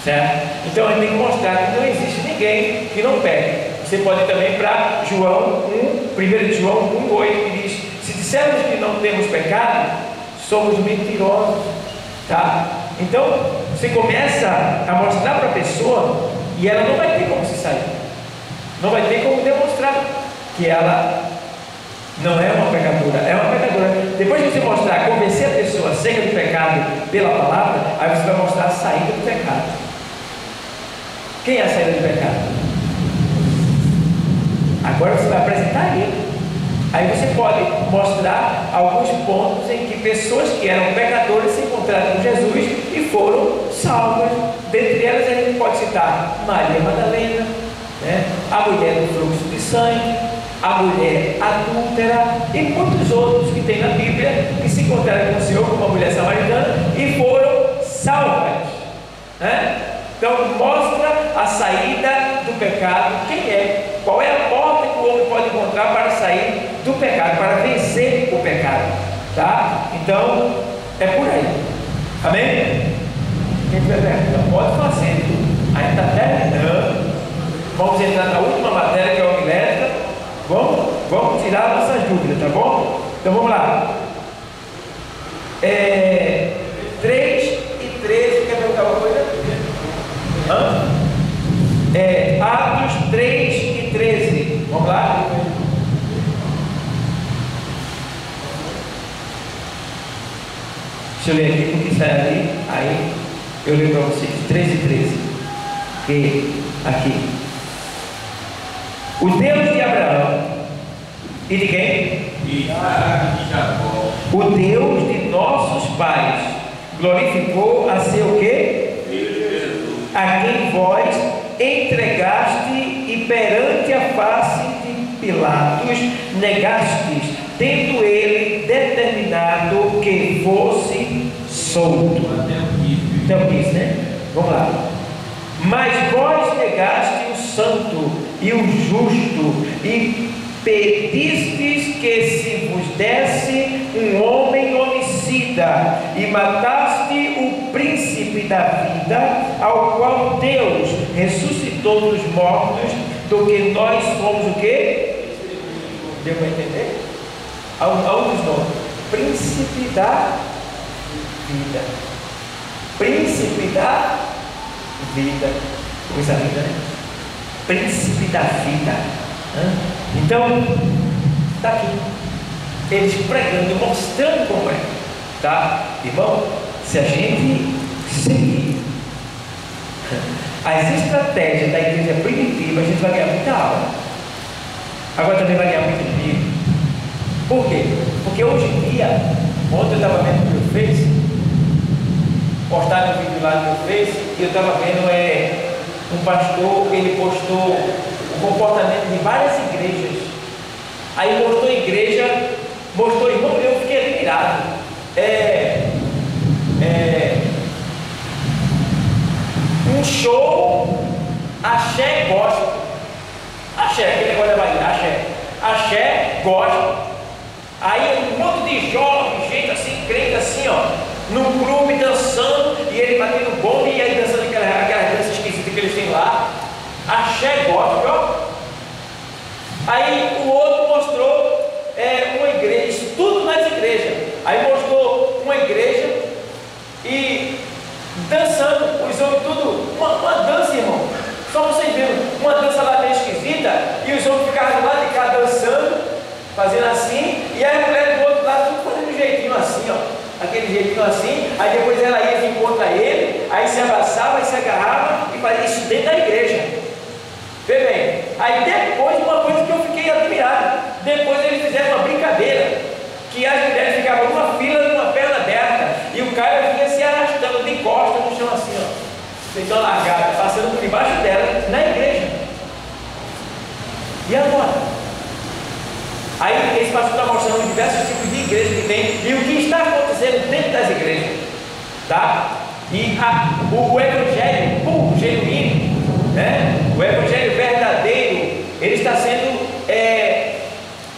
Certo? Então a gente tem que mostrar que não existe ninguém que não peque. Você pode ir também para João 1 João 1:8, que diz, se dissermos que não temos pecado, somos mentirosos, tá? Então, você começa a mostrar para a pessoa, e ela não vai ter como se sair, não vai ter como demonstrar que ela não é uma pecadora, é uma pecadora. Depois de você mostrar, convencer a pessoa acerca do pecado pela palavra, aí você vai mostrar a saída do pecado. Quem é a saída do pecado? Agora você vai apresentar ele. Aí você pode mostrar alguns pontos em que pessoas que eram pecadoras se encontraram com Jesus e foram salvas. Dentre elas a gente pode citar Maria Madalena, né? A mulher do fluxo de sangue, a mulher adúltera e muitos outros que tem na Bíblia que se encontraram com o Senhor, como a mulher samaritana, e foram salvas, né? Então mostra a saída do pecado. Quem é? Qual é a porta que o homem pode encontrar para sair do pecado, para vencer o pecado? Tá? Então, é por aí. Amém? Quem tiver pergunta, pode fazer. A gente está terminando. Vamos entrar na última matéria, que é a homilética. Vamos tirar nossas dúvidas, tá bom? Então vamos lá. 3:13. Quer perguntar alguma coisa? Atos 3:13. Vamos lá? Deixa eu ler aqui porque sai ali. Aí eu leio para vocês. 3:13. Que aqui. O Deus de Abraão e de quem? De Isaac e Jacó. O Deus de nossos pais glorificou a seu quê? A quem vós entregaste e perante a face de Pilatos negastes, tendo ele determinado que fosse solto. Até o 15, né? Vamos lá. Mas vós negaste o santo e o justo e pedistes que se vos desse um homem homicida e mataste o príncipe da vida, ao qual Deus ressuscitou dos mortos, do que nós somos o quê? Deu para entender? Aonde os nomes? Príncipe da vida. Príncipe da vida. Coisa linda, né? Príncipe da vida. Então, está aqui. Eles pregando, mostrando como é. Tá? Irmão, se a gente seguir as estratégias da igreja primitiva, a gente vai ganhar muita aula. Agora também vai ganhar muito dinheiro. Por quê? Porque hoje em dia, ontem eu estava vendo no meu Face, postaram um vídeo lá no meu Face, e eu estava vendo um pastor, ele postou o comportamento de várias igrejas. Aí mostrou igreja, mostrou irmão, eu fiquei admirado. Um show axé gospel. Axé, aquele negócio da Bahia, axé gospel. Aí um monte de jovens, gente assim, crente assim, ó, num clube dançando, e ele batendo bomba e aí dançando aquelas danças esquisitas que eles têm lá. Axé gospel, ó. Aí o outro mostrou uma igreja, isso tudo nas igrejas. Aí mostrou uma igreja e dançando, os homens tudo, uma dança, irmão. Só vocês vendo, uma dança lá meio esquisita, e os homens ficavam do lado de cá dançando, fazendo assim, e a mulher do outro lado tudo fazendo um jeitinho assim, ó, aquele jeitinho assim. Aí depois ela ia de encontro a ele, aí se abraçava, aí se agarrava e fazia isso dentro da igreja. Vê bem, aí depois uma coisa que eu fiquei admirado, depois eles fizeram uma brincadeira, que as mulheres ficavam numa fila, numa perna aberta, e o cara vinha se arrastando de costas no chão assim, ó, feito uma largada, passando por debaixo dela, na igreja. E agora? Aí esse pastor está mostrando diversos tipos de igrejas que tem, e o que está acontecendo dentro das igrejas, tá? E o evangelho puro, genuíno, né? O evangelho verdadeiro, ele está sendo,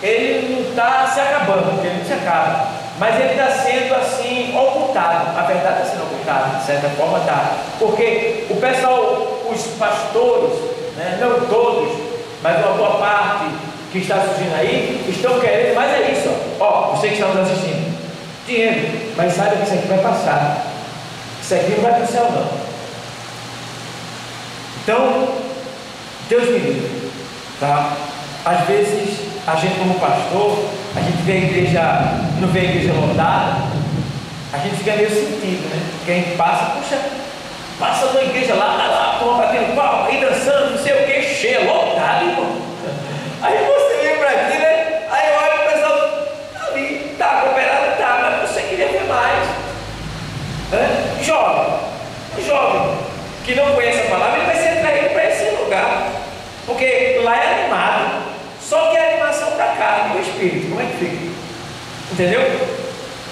ele não está se acabando, porque ele não se acaba, mas ele está sendo assim ocultado. A verdade está sendo ocultada, de certa forma está, porque o pessoal, os pastores, né, não todos, mas uma boa parte que está surgindo aí, estão querendo, mas é isso, ó, você que está nos assistindo, dinheiro, mas saiba que isso aqui vai passar, isso aqui não vai para o céu não. Então, Deus me livre, tá? Às vezes, a gente como pastor, a gente vê a igreja, não vê a igreja lotada, a gente fica meio sentido, né? Quem passa, puxa, passa numa igreja lá, porra, batendo palma, aí dançando, não sei o que, cheia, lotada, irmão. Aí você vem para aqui, né? Aí eu olho o pessoal, ali, tá, cooperado, tá, mas você queria ver mais. Jovem, que não conhece a palavra, ele vai ser atraído para esse lugar, porque lá é animado, só que é animação da carne, do espírito. Como é que fica? Entendeu?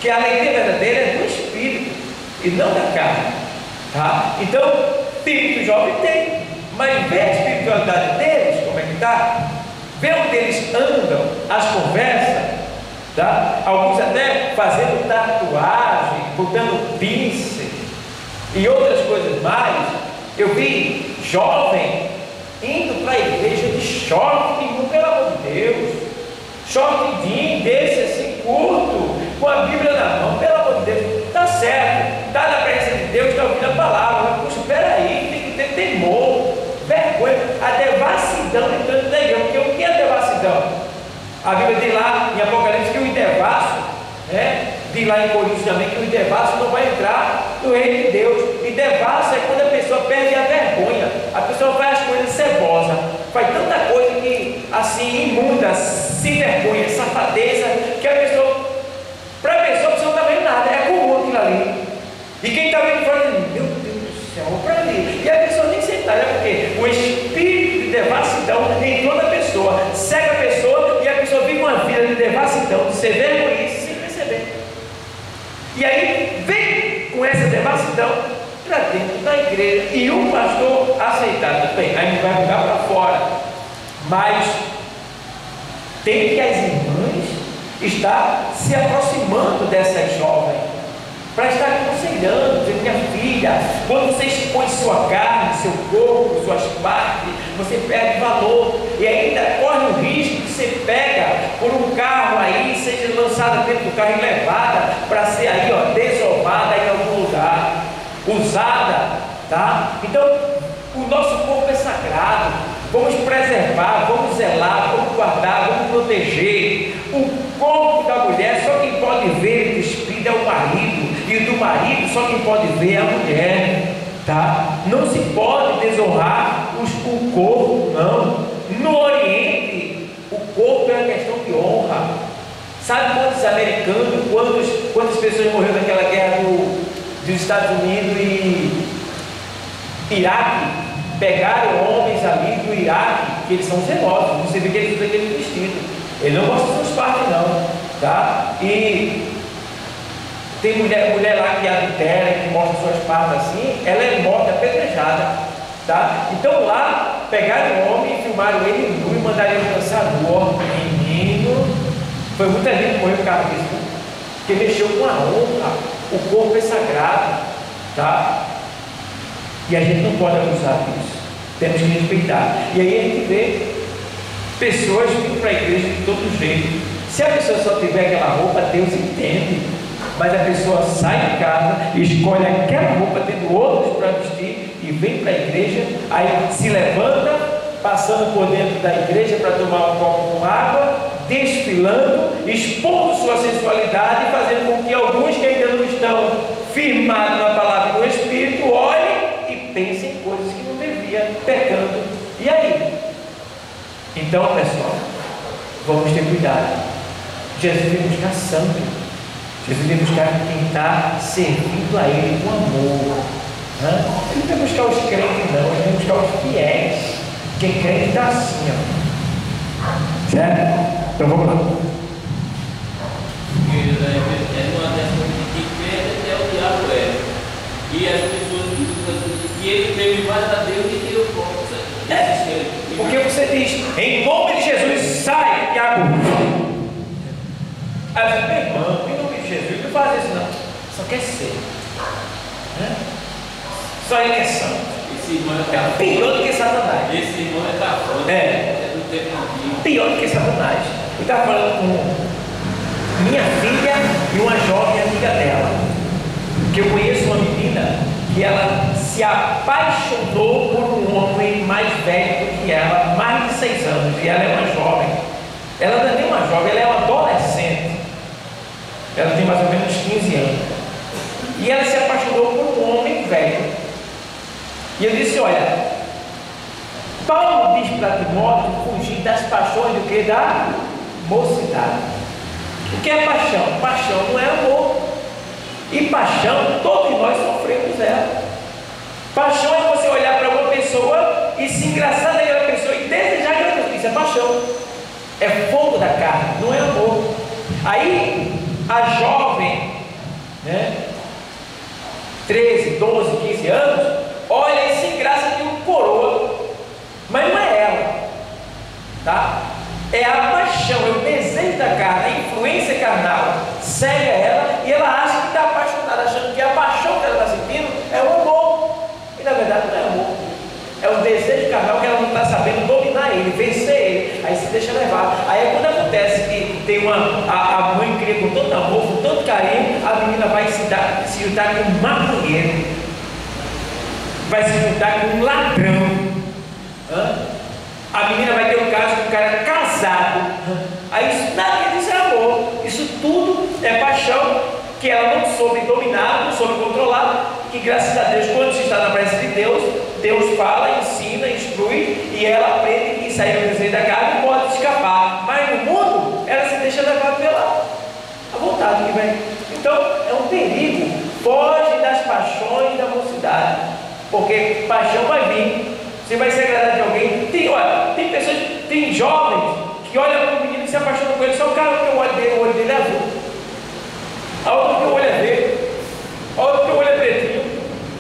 Que a alegria verdadeira é do espírito e não da carne, tá? Então, espírito jovem tem, mas vê a espiritualidade deles, como é que está? Vê onde eles andam, as conversas, tá? Alguns até fazendo tatuagem, botando piercing e outras coisas mais. Eu vi jovem indo para a igreja de short, pelo amor de Deus, short jeans desse assim curto, com a Bíblia na mão, pelo amor de Deus, tá certo, está na presença de Deus, está ouvindo a palavra, mas puxa, peraí, tem que ter temor, vergonha, a devassidão entrando na igreja. Porque o que é devassidão? A Bíblia diz lá em Apocalipse que o devasso, né? Diz lá em Coríntios também que o devasso não vai entrar no reino de Deus. E devasso é quando a pessoa perde a vergonha, a pessoa faz as coisas cebosas, faz tanta coisa que assim imunda, sem vergonha, safadeza, que a pessoa, para a pessoa não está vendo nada, é comum aquilo ali. E quem está vendo fora diz, meu Deus do céu, para ali. E a pessoa nem sentada, é porque o espírito de devassidão entrou na pessoa, cega a pessoa, e a pessoa vive uma vida de devassidão, de ser vergonhice, sem perceber. E aí vem com essa devassidão para dentro da igreja, e o pastor aceitar também, aí não vai mudar para fora, mas tem que as irmãs estar se aproximando dessas jovens, para estar aconselhando, dizer, minha filha, quando você expõe sua carne, seu corpo, suas partes, você perde valor, e ainda corre o risco de ser pega por um carro aí, seja lançada dentro do carro e levada para ser aí, ó, desovada em algum lugar, usada, tá? Então, o nosso corpo é sagrado, vamos preservar, vamos zelar, vamos guardar, vamos proteger. O corpo da mulher, só quem pode ver e despida é o marido, e do marido, só quem pode ver é a mulher, tá? Não se pode desonrar o corpo, não. No Oriente, o corpo é uma questão de honra. Sabe quantos americanos, quantas pessoas morreram naquela guerra dos Estados Unidos e Iraque? pegaram homens ali do Iraque, que eles são zelosos. Você vê que eles usam aquele vestido. Ele não mostra suas partes, não. Tá? E tem mulher lá que adultera, que mostra suas partes assim, ela é morta, apedrejada. Tá? Então lá, pegaram o homem e filmaram ele nu e mandaram ele dançar nu. Menino, foi muita gente que morreu por causa disso, porque mexeu com a honra, o corpo é sagrado, tá? E a gente não pode abusar disso, temos que respeitar. E aí a gente vê pessoas vindo para a igreja de todo jeito. Se a pessoa só tiver aquela roupa, Deus entende, mas a pessoa sai de casa, escolhe aquela roupa, tendo outros para vestir, e vem para a igreja, aí se levanta, passando por dentro da igreja para tomar um copo com água, desfilando, expondo sua sensualidade, fazendo com que alguns que ainda não estão firmados na palavra do Espírito olhem e pensem em coisas que não devia, pecando. E aí? Então, pessoal, vamos ter cuidado. Jesus veio buscar santo. Jesus veio buscar quem está servindo a Ele com amor. Ele não veio buscar os crentes, não. Ele veio buscar os fiéis. Quem crente está assim, ó. Certo? Então vamos lá. É uma das coisas que crente até o diabo é. E as pessoas dizem que ele teme mais a Deus do que o próprio. Porque você diz, em nome de Jesus, sai, Tiago. Aí você, meu irmão, em nome de Jesus, não faz isso não. Só quer ser. Só ele é santo. Esse irmão é pior do que Satanás. Esse irmão é cafona. É do tempo. Pior do que Satanás. Eu estava falando com minha filha e uma jovem amiga dela, que eu conheço uma menina que ela se apaixonou por um homem mais velho do que ela, mais de 6 anos, e ela é uma jovem. Ela não é nem uma jovem, ela é uma adolescente. Ela tem mais ou menos 15 anos. E ela se apaixonou por um homem velho. E eu disse, olha, Paulo diz para Timóteo fugir das paixões do que? Da mocidade. O que é paixão? Paixão não é amor. E paixão, todos nós sofremos ela. Paixão é você olhar para uma pessoa e se engraçar daquela pessoa e desejar aquela pessoa. Isso é paixão. É fogo da carne, não é amor. Aí, a jovem, 13, 12, 15 anos, olha e se engraça de um coroa. Mas não é ela, tá? É a paixão, é o desejo da carne, a influência carnal cega ela e ela acha que está apaixonada, achando que a paixão que ela está sentindo é o amor. E na verdade não é amor, é o desejo carnal que ela não está sabendo dominar ele, vencer ele, aí se deixa levar. Aí quando acontece que tem a mãe cria com tanto amor, com tanto carinho, a menina vai se juntar com um maconheiro, vai se juntar com um ladrão. A menina vai ter um caso com um cara casado. Aí isso, nada disso é amor. Isso tudo é paixão que ela não soube dominar, não soube controlar. Que graças a Deus, quando se está na presença de Deus, Deus fala, ensina, instrui, e ela aprende que sair do desejo da carne e pode escapar. Mas no mundo, ela se deixa levar pela vontade que vem. Então é um perigo. Foge das paixões da mocidade, porque paixão vai vir. Você vai se agradar de alguém. Tem pessoas, tem jovens que olham para o menino e se apaixonam com ele. Só o cara que o olho dele é azul. A outra que o olho é verde. A outra que o olho é pretinho.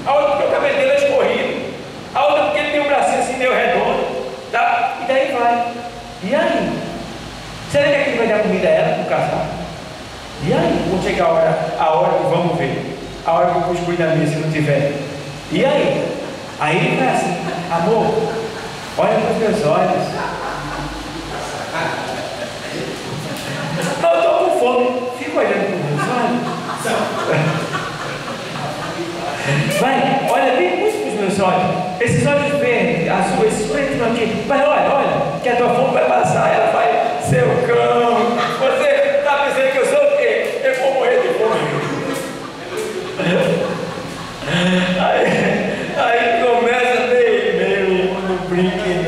A outra que o cabelo dele é escorrido. A outra porque ele tem um bracinho assim meio redondo. Tá? E daí vai. E aí? Será que aquele vai dar comida a ela para o casal? E aí? Quando chegar a hora que vamos ver. A hora que eu cuscuz na mesa se não tiver. E aí? Aí ele vai assim, amor, olha para os meus olhos. Não, eu estou com fome. Fica olhando para os meus olhos. Vai, olha bem muito para os meus olhos. Esses olhos verdes, azuis, esses pretos aqui. Vai, olha, que a tua fome vai passar. Ela vai, seu cão, você está pensando que eu sou o quê? Eu vou morrer de fome. Aí começa meio, não brinque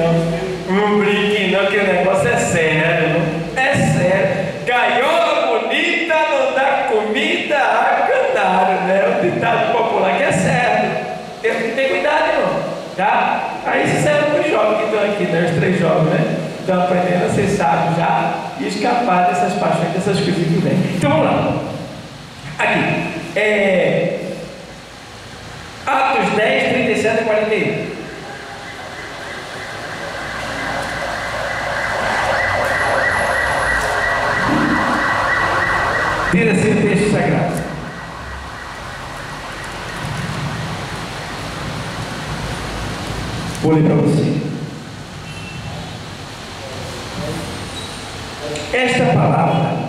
não, que o negócio é sério, é sério. Gaiola bonita não dá comida a canário, né? O ditado popular que é certo. Tem que ter cuidado, irmão, tá? Aí aqui, né? Os 3 jovens, né? Estão aprendendo a ser sábios já e escapar dessas paixões, dessas coisas que vêm. Então vamos lá. Aqui. Atos 10, 37 e 41. Diz assim o texto sagrado. Vou ler para você. Esta palavra,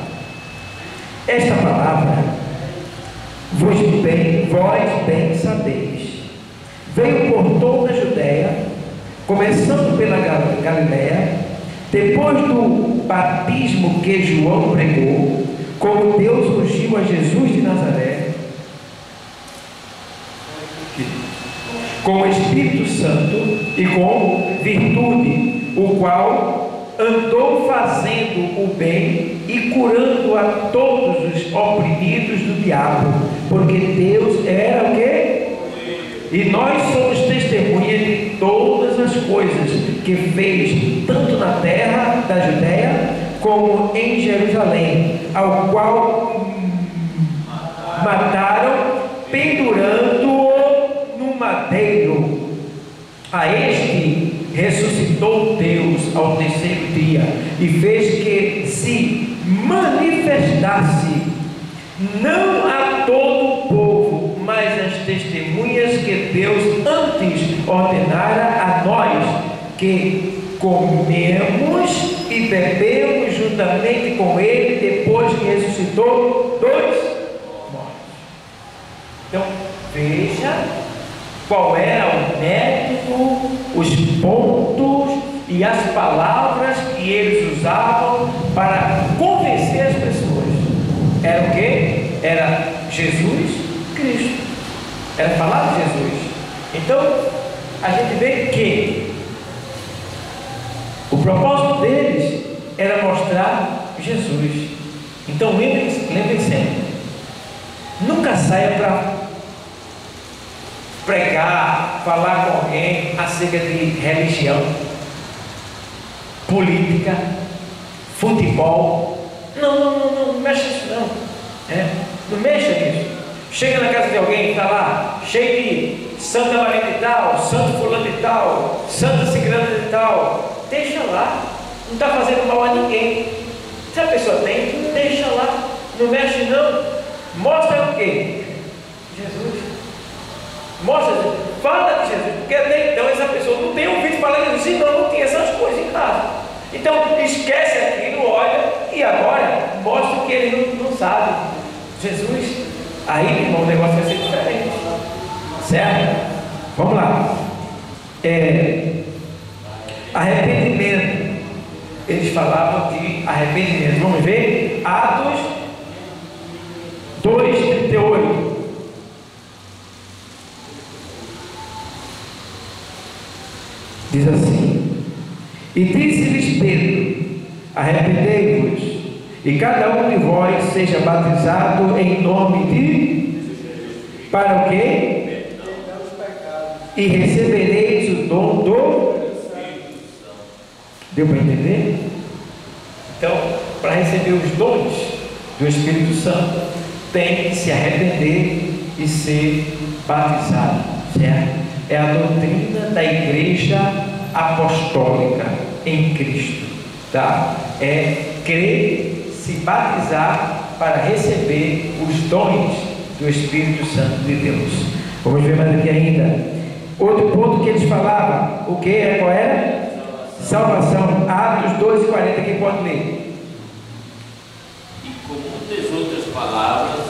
vós bem sabeis, veio por toda a Judéia, começando pela Galiléia, depois do batismo que João pregou, como Deus ungiu a Jesus de Nazaré, com o Espírito Santo e com virtude, o qual andou fazendo o bem e curando a todos os oprimidos do diabo, porque Deus era o quê? E nós somos testemunhas de todas as coisas que fez, tanto na terra da Judéia, como em Jerusalém, ao qual mataram, pendurando-o no madeiro. A este ressuscitou Deus ao terceiro dia e fez que se manifestasse não a todo o povo, mas as testemunhas que Deus antes ordenara a nós, que comemos e bebemos juntamente com ele depois que ressuscitou dos mortos. Então veja qual era o método, os pontos e as palavras que eles usavam para convencer as pessoas. Era o que? Era Jesus Cristo. Era falar de Jesus. Então a gente vê que o propósito deles era mostrar Jesus. Então lembrem sempre, nunca saia para pregar, falar com alguém acerca de religião, política, futebol. Não mexa nisso não. Não mexa nisso. Chega na casa de alguém e está lá, cheio de Santa Maria de tal, Santo Fulano de tal, Santa Ciclana de tal. Deixa lá, não está fazendo mal a ninguém. Se a pessoa tem, deixa lá, não mexe não. Mostra o quê? Jesus. Mostra, fala de Jesus, porque até então essa pessoa não tem ouvido falar de Jesus, senão não tinha essas coisas em casa. Então esquece aquilo, olha, e agora mostra que ele não sabe. Jesus, aí irmão, o negócio vai ser diferente, certo? Vamos lá. Arrependimento. Eles falavam de arrependimento. Vamos ver? Atos 2:38. Diz assim: e disse-lhes Pedro: arrependei-vos, e cada um de vós seja batizado em nome de... para o quê? E recebereis o dom do... Deu para entender? Então, para receber os dons do Espírito Santo, tem que se arrepender e ser batizado, certo? É a doutrina da igreja apostólica em Cristo, tá? É crer, se batizar para receber os dons do Espírito Santo de Deus. Vamos ver mais aqui ainda. Outro ponto que eles falavam, o que é? Qual era? Salvação. Atos 2:40, quem pode ler? E com muitas outras palavras,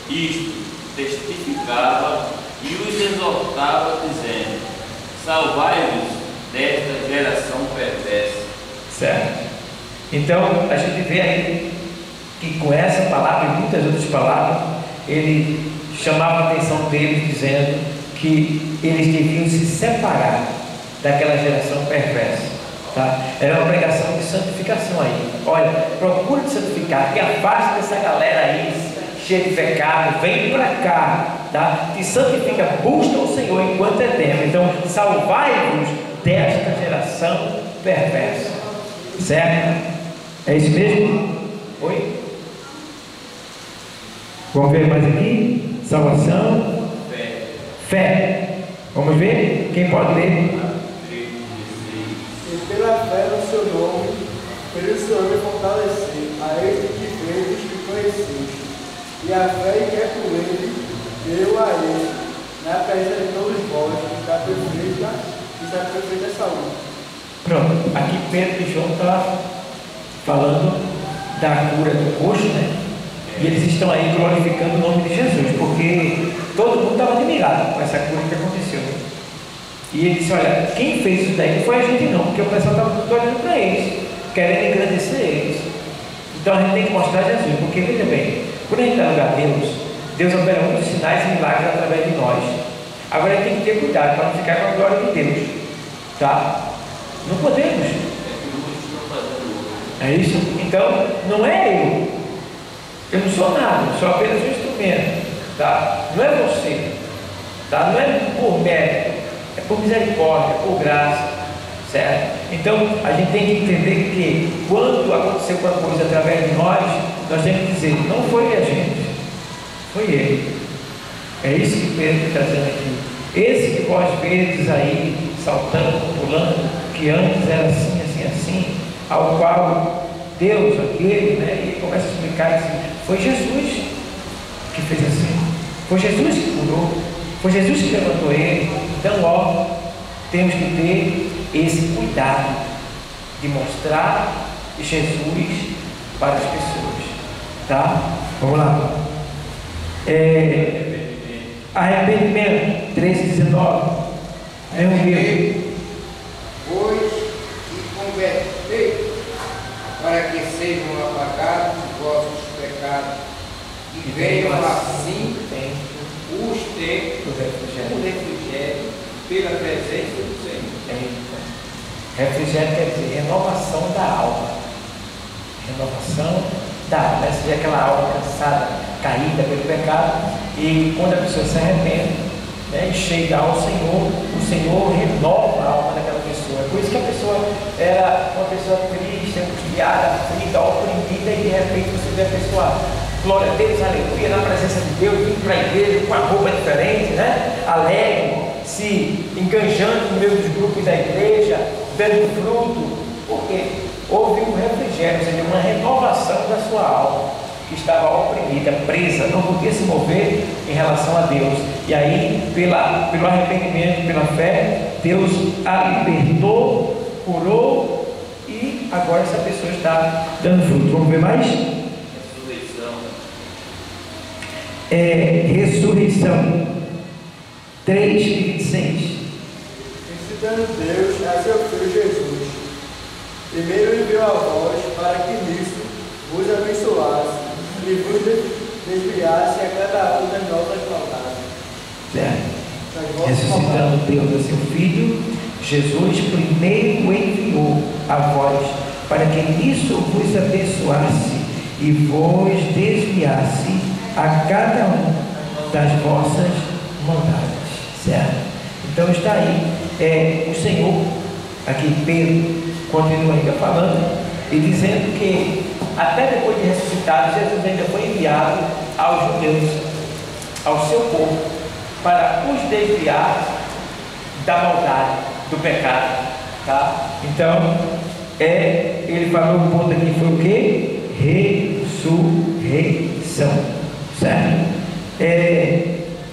isto testificava e os exortava, dizendo: salvai-vos desta geração perversa. Certo. Então a gente vê aí que com essa palavra e muitas outras palavras, ele chamava a atenção deles, dizendo que eles deviam se separar daquela geração perversa, tá? Era uma pregação de santificação aí. Olha, procura te santificar, te afasta dessa galera aí cheia de pecado, vem para cá, tá? Te santifica, busca o Senhor enquanto é tempo. Então, salvai-vos desta geração perversa. Certo? É isso mesmo? Oi? Vamos ver mais aqui? Salvação. Fé. Vamos ver? Quem pode ler? E pela fé no seu nome, pelo seu nome fortalecer a este que vedes que conheceste. E a fé que é por ele, deu a ele, na presença de todos vós, que está perfeita saúde. Pronto, aqui Pedro e João estão falando da cura do coxo, né? E eles estão aí glorificando o nome de Jesus, porque todo mundo estava admirado com essa cura que aconteceu. E ele disse: olha, quem fez isso daí não foi a gente não, porque o pessoal estava olhando para eles, querendo engrandecer eles. Então a gente tem que mostrar Jesus, porque veja bem, quando a gente está no lugar de Deus, Deus opera muitos sinais e milagres através de nós. Agora a gente tem que ter cuidado para não ficar com a glória de Deus, tá? Não podemos. É isso? Então, não é eu não sou nada, sou apenas um instrumento, tá? Não é você, tá? Não é por mérito, é por misericórdia, por graça, certo? Então, a gente tem que entender que quando aconteceu alguma coisa através de nós temos que dizer: não foi a gente, foi Ele. É isso que Pedro está dizendo aqui. Esse que vós vedes aí, saltando, pulando, que antes era assim, assim, assim, ao qual Deus, aquele, né, e ele começa a explicar assim: foi Jesus que fez assim, foi Jesus que curou, foi Jesus que levantou ele. Então, ó, temos que ter esse cuidado de mostrar Jesus para as pessoas, tá? Vamos lá. Arrependimento 13:19 é um livro. Pois que convertei, para que sejam apagados os vossos pecados e venham assim os ter o refrigério pela presença do Senhor. Refrigério quer dizer renovação da alma. Renovação da alma. Essa é aquela alma cansada, caída pelo pecado, e quando a pessoa se arrepende, né, e chega ao Senhor, o Senhor renova a alma daquela pessoa. É por isso que a pessoa era uma pessoa triste, angustiada, aflita, oprimida, e de repente você vê a pessoa, glória a Deus, aleluia, na presença de Deus, vindo para a igreja com a roupa diferente, né? Alegre, se enganjando no meio dos grupos da igreja, dando fruto. Por quê? Houve um refrigério, ou seja, uma renovação da sua alma, que estava oprimida, presa, não podia se mover em relação a Deus. E aí, pelo arrependimento, pela fé, Deus a libertou, curou, e agora essa pessoa está dando fruto. Vamos ver mais? Ressurreição 3:26. Incitando Deus a seu Filho Jesus, primeiro enviou a vós para que nisso vos abençoasse e vos desviasse a cada uma das nossas maldades. Certo. Ressuscitando Deus a seu Filho Jesus, primeiro enviou a vós para que nisso vos abençoasse e vos desviasse a cada uma das vossas maldades. Certo? Então está aí o Senhor, aqui Pedro continua ainda falando e dizendo que até depois de ressuscitado, Jesus ainda foi enviado aos judeus, ao seu povo, para os desviar da maldade, do pecado, tá? Então, ele falou um ponto aqui, foi o que? Ressurreição, certo?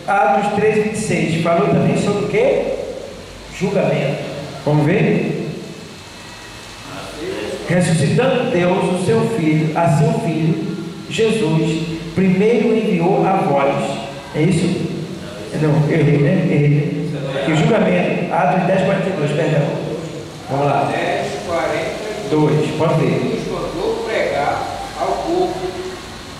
Atos 3:26, falou também sobre o que? Julgamento. Vamos ver? Ressuscitando Deus a seu Filho Jesus, primeiro enviou a vós. É isso? Não, errei, né? Errei. Que o julgamento, Atos 10:42, perdão. Vamos lá. 10:42, pode ler. Nos mandou pregar ao povo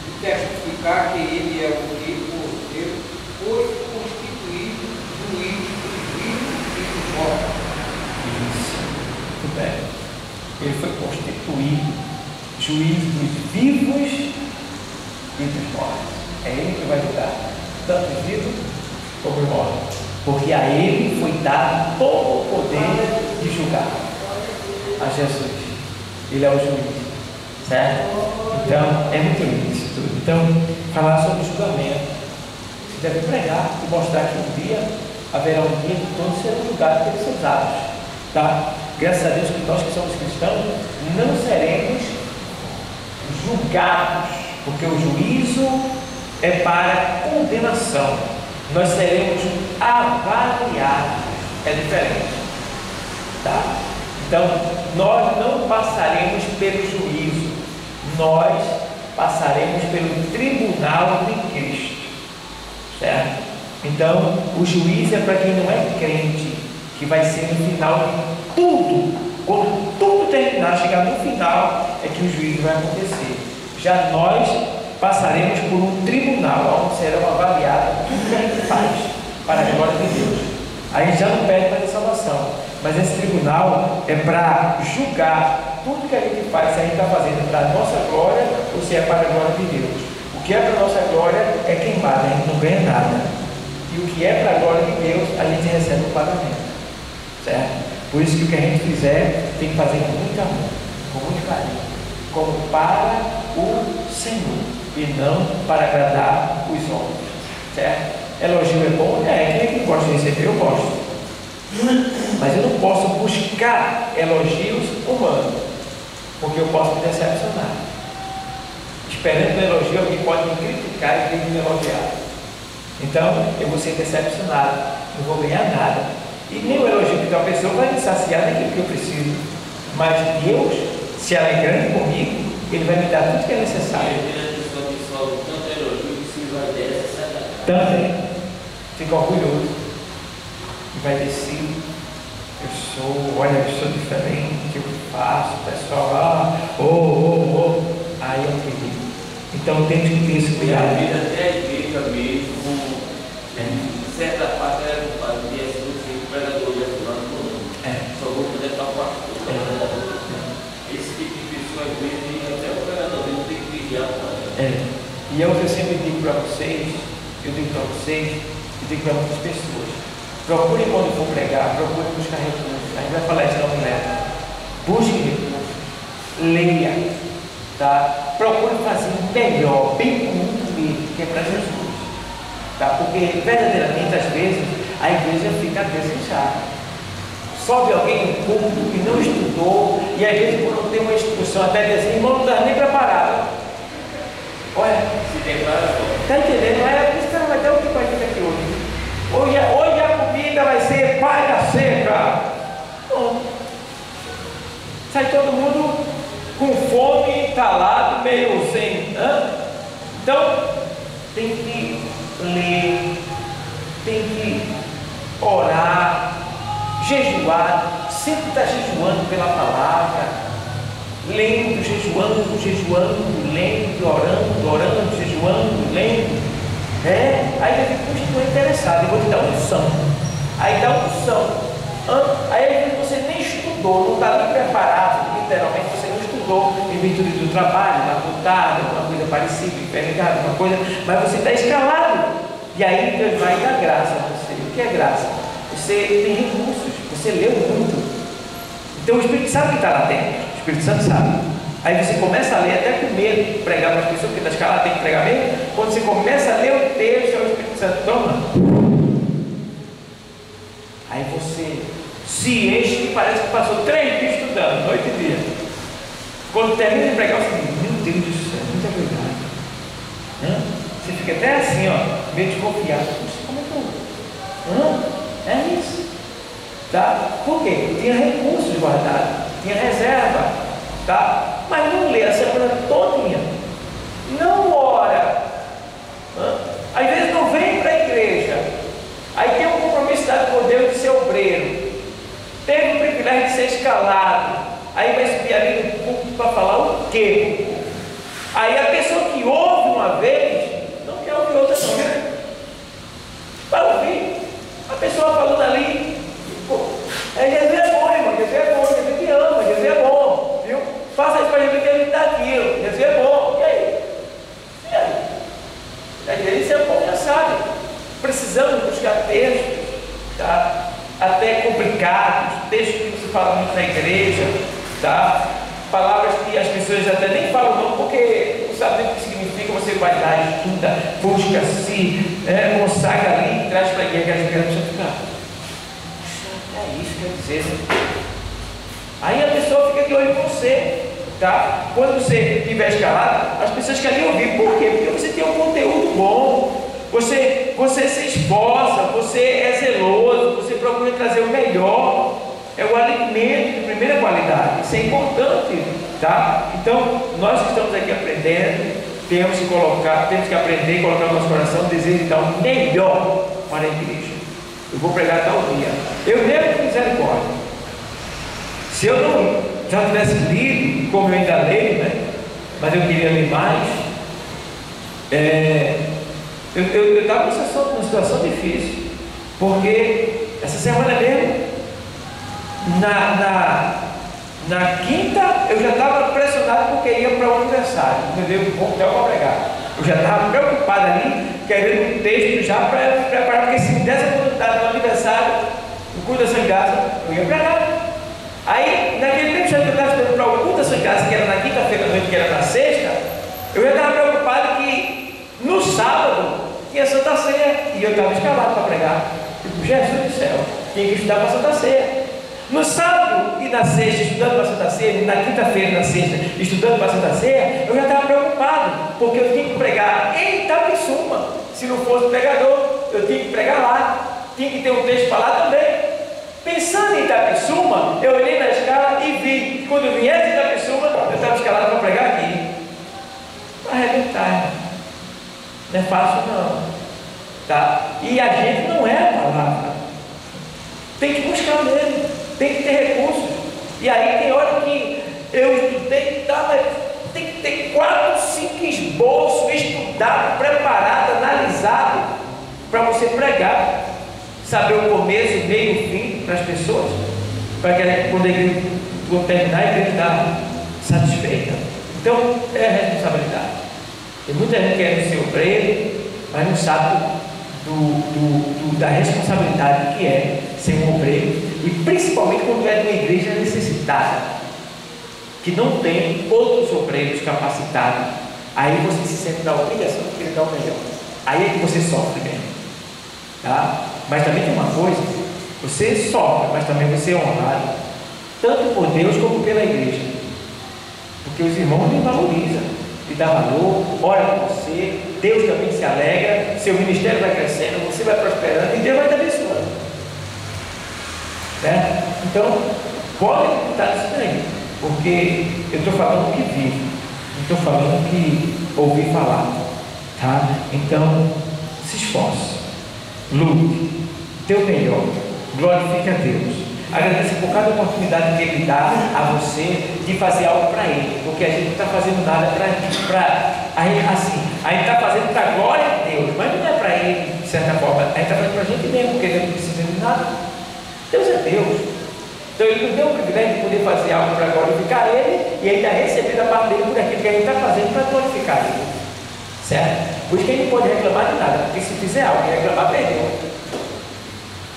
e testificar que ele é o Cordeiro, foi constituído juiz dos vivos e dos mortos. Isso. Muito bem. Ele foi constituído juiz dos vivos e dos mortos. É ele que vai julgar tanto os vivos como os mortos, porque a ele foi dado todo o poder de julgar a Jesus. Ele é o juiz, certo? Então, é muito lindo isso tudo. Então, falar sobre julgamento, você deve pregar e mostrar que um dia haverá um dia que todos serão julgados pelos seus atos, tá? Graças a Deus que nós que somos cristãos não seremos julgados, porque o juízo é para condenação. Nós seremos avaliados, é diferente, tá? Então, nós não passaremos pelo juízo, nós passaremos pelo tribunal de Cristo, certo? Então, o juízo é para quem não é crente, que vai ser no final de tudo. Quando tudo terminar, chegar no final, é que o juízo vai acontecer. Já nós passaremos por um tribunal, onde serão avaliados tudo que a gente faz para a glória de Deus. A gente já não pede para a salvação, mas esse tribunal é para julgar tudo que a gente faz, se a gente está fazendo para a nossa glória ou se é para a glória de Deus. O que é para a nossa glória é queimado, a gente não ganha nada. E o que é para a glória de Deus, a gente recebe o pagamento, certo? Por isso que o que a gente fizer tem que fazer com muito amor, com muito carinho, como para o Senhor e não para agradar os homens, certo? Elogio é bom? Quem gosta de receber, eu gosto, mas eu não posso buscar elogios humanos, porque eu posso me decepcionar. Esperando um elogio, alguém pode me criticar e me elogiar. Então, eu vou ser decepcionado, não vou ganhar nada. E nem o elogio de tal pessoa vai me saciar daquilo que eu preciso. Mas Deus, se alegrando comigo, Ele vai me dar tudo que é necessário. Também. Fica orgulhoso. E vai dizer, eu sou diferente, eu faço, o pessoal, aí eu acredito. Então temos que ter esse cuidado. A vida até a igreja mesmo, certa parte era culpada de Jesus, o pregador ia falando por um. Só vou poder estar com esse tipo de pessoa, às vezes, até o pregador não tem que vigiar. E é o que eu sempre digo para vocês, e digo para muitas pessoas. Procure quando for pregar, procure buscar recursos. A gente vai falar isso na mulher. Busque recursos, leia, tá? Procure fazer melhor, bem com muito medo, que é para Jesus, tá? Porque verdadeiramente às vezes a igreja fica desejada. Sobe alguém no púlpito que não estudou, e às vezes por não ter uma instrução, até dizer, irmão, não está nem preparado. Olha, Se prepara, está entendendo? Esse cara vai dar o que para a gente aqui hoje? Hoje a comida vai ser palha seca. Não. Sai todo mundo com fome, entalado, meio sem. Então, tem que ler, tem que orar, jejuar, sempre está jejuando pela palavra, lendo, jejuando, lendo, orando, jejuando, lendo. Aí ele fica, puxa, estou interessado, eu vou te dar unção. Aí dá unção. Aí às vezes você nem estudou, não está nem preparado, literalmente você não estudou em virtude do trabalho, na faculdade, alguma coisa parecida, empregado, alguma coisa, mas você está escalado. E aí Deus vai dar graça a você. O que é graça? Você tem recursos, você leu muito. Então o Espírito sabe que está lá dentro, o Espírito Santo sabe. Aí você começa a ler até com medo de pregar para as pessoas, porque está escalado, tem que pregar mesmo. Quando você começa a ler o texto, o Espírito Santo toma. Aí você se enche e parece que passou 3 dias estudando, noite e dia. Quando termina de pregar, você diz, meu Deus do céu, muita verdade. Você fica até assim, meio desconfiado. Como é que é isso? Tá? Por quê? Tinha recursos guardados, tinha reserva, tá? Mas não lê a semana todinha, não ora, às vezes não vem para a igreja, aí tem um compromisso dado por Deus de ser obreiro, teve o privilégio de ser escalado, aí vai subir ali no púlpito para falar o quê? Aí a pessoa que ouve uma vez, não quer ouvir outra não, vai ouvir, a pessoa falando ali, Jesus é bom, irmão, Jesus é bom, Jesus te ama, Jesus é bom, viu? Faça isso para Jesus que ele está aqui, Jesus é bom, e aí? Isso é bom, já sabe. Precisamos buscar textos, tá? Até complicados, textos que você fala muito na igreja, tá? Palavras que as pessoas até nem falam não, porque não sabem o que significa. Você vai lá, estuda, busca, se consagra ali e traz para a igreja. A pessoa fica, é isso que quer dizer. Aí a pessoa fica de olho em você, tá? Quando você estiver escalado, as pessoas querem ouvir. Por quê? Porque você tem um conteúdo bom, você se esforça, você é zeloso, você procura trazer o melhor. É o alimento de primeira qualidade. Isso é importante, tá? Então, nós que estamos aqui aprendendo, temos que aprender e colocar no nosso coração o desejo de dar o melhor para a igreja. Eu vou pregar tal dia. Eu devo com misericórdia. Se eu não já tivesse lido, como eu ainda leio, né? Mas eu queria ler mais. Eu estava numa situação difícil, porque essa semana mesmo, na quinta, eu já estava pressionado porque ia para o aniversário, entendeu? Vou até para pregar. Eu já estava preocupado ali, querendo um texto já para preparar, porque se me desse a oportunidade no aniversário, no culto da São Casa, eu ia pregar. Aí, naquele tempo, já que eu estava estudando para o culto da São Casa, que era na quinta-feira à noite, que era na sexta, eu já estava preocupado que no sábado tinha Santa Ceia e eu estava escalado para pregar. Tipo, Jesus do céu, tinha que estudar para a Santa Ceia. No sábado e na sexta, estudando para a Santa Ceia, na quinta-feira e na sexta, estudando para a Santa Ceia, eu já estava preocupado, porque eu tinha que pregar em Itapissuma. Se não fosse pregador, eu tinha que pregar lá, tinha que ter um texto para lá também. Pensando em Itapissuma, eu olhei na escala e vi que quando eu viesse de Itapissuma, eu estava escalado para pregar aqui. Para arrebentar, não é fácil não, tá? E a gente não é a palavra, tem que buscar mesmo, tem que ter recursos. E aí tem hora que eu estudei, tá, mas tem que ter 4, 5 esboços, estudado, preparado, analisado, para você pregar, saber o começo, o meio, o fim para as pessoas, para que quando a igreja terminar, a igreja está satisfeita. Então é a responsabilidade. Tem muita gente querendo ser obreiro, mas não sabe da responsabilidade que é ser um obreiro, e principalmente quando é de uma igreja necessitada, que não tem outros obreiros capacitados. Aí você se sente na obrigação de querer dar o melhor. Aí é que você sofre mesmo, tá? Mas também tem uma coisa: você sofre, mas também você é honrado, tanto por Deus como pela igreja, porque os irmãos lhe valorizam, lhe dá valor, ora por você, Deus também se alegra, seu ministério vai crescendo, você vai prosperando e Deus vai te abençoando, né? Então, pode escutar isso daí, porque eu estou falando o que vivo, não estou falando o que ouvi falar, tá? Então, se esforce, lute, dê o melhor, glorifique a Deus. Agradeça por cada oportunidade que Ele dá a você de fazer algo para Ele, porque a gente não está fazendo nada assim, a gente está fazendo para a glória de Deus, mas não é para Ele, de certa forma, a gente está fazendo para a gente mesmo, porque Deus não precisa de nada. Deus é Deus, então Ele nos deu o privilégio de poder fazer algo para glorificar Ele, e ainda receber da parte dele por aquilo que a gente está fazendo para glorificar Ele, certo? Por isso que a gente não pode reclamar de nada, porque se fizer algo e reclamar, perdeu.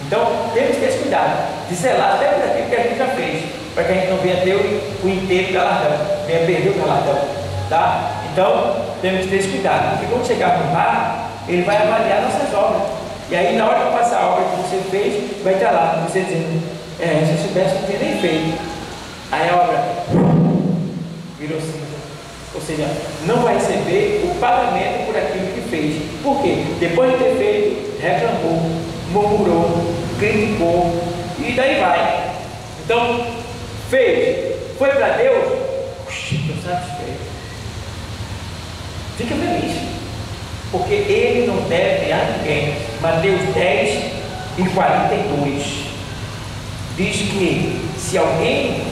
Então, temos que ter esse cuidado de zelar até por aquilo que a gente já fez, para que a gente não venha ter o inteiro galardão, venha perder o galardão, tá? Então, temos que ter esse cuidado, porque quando chegar no bar, ele vai avaliar nossas obras, e aí na hora de passar a obra que você fez, vai estar lá, você dizendo, se eu soubesse, não tinha nem feito. Aí a obra virou cinza, ou seja, não vai receber o pagamento por aquilo que fez. Por quê? Depois de ter feito, reclamou, murmurou, criticou, e daí vai. Então, fez, foi para Deus, estou satisfeito. Fica feliz, porque Ele não deve a ninguém. Mateus 10:42 diz que se alguém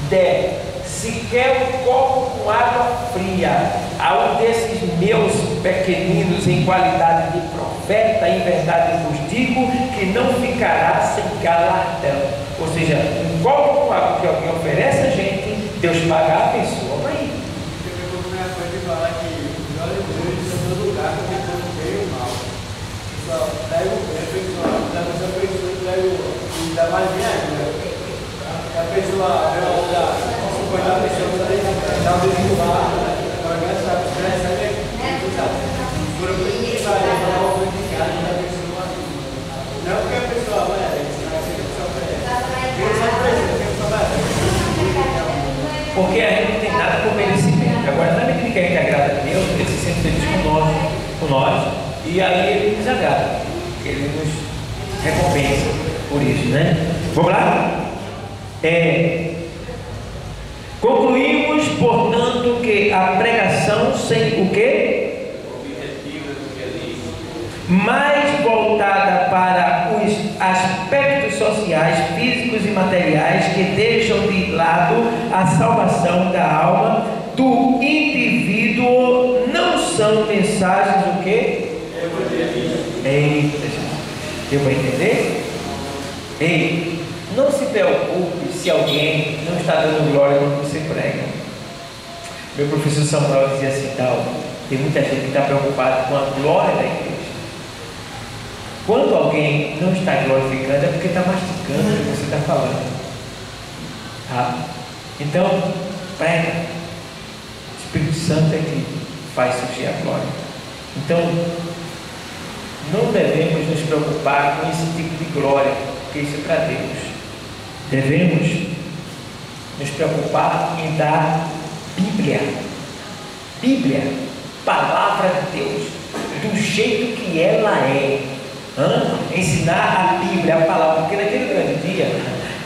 der sequer um copo com água fria a um desses meus pequeninos em qualidade de profeta, em verdade vos digo que não ficará sem galardão. Ou seja, um copo com água que alguém oferece a gente, Deus paga a pessoa para ir. Eu vou falar que os olhos de Deus estão em todo lugar, porque todo bem ou mal. Só pega o bem, a pessoa pega o e dá mais bem ainda. a pessoa dá 50 pessoas, dá o dedo no bar, para gastar, recebe por eu precisar de falar uma coisa de casa, da pessoa. Não porque a pessoa merece, mas que a pessoa merece. Quem sabe precisa, que a pessoa merece. Porque a gente não tem nada por merecimento. Agora, na medida que a gente agrada a Deus, Ele se sente feliz com nós, e aí Ele nos agrada, Ele nos recompensa por isso, né? Vamos lá? Concluímos, portanto, que a pregação sem o quê? Mais voltada para os aspectos sociais, físicos e materiais que deixam de lado a salvação da alma do indivíduo, não são mensagens o quê? Eita, deu para entender? Ei, não se preocupe se alguém não está dando glória quando você prega. Meu professor Samuel dizia assim, tal, tem muita gente que está preocupada com a glória da igreja. Quando alguém não está glorificando, é porque está mastigando o que você está falando. Tá? Então, prega. O Espírito Santo é que faz surgir a glória. Então, não devemos nos preocupar com esse tipo de glória, porque isso é para Deus. Devemos nos preocupar em dar Bíblia. Bíblia, palavra de Deus, do jeito que ela é. Ensinar a Bíblia, a palavra, porque naquele grande dia,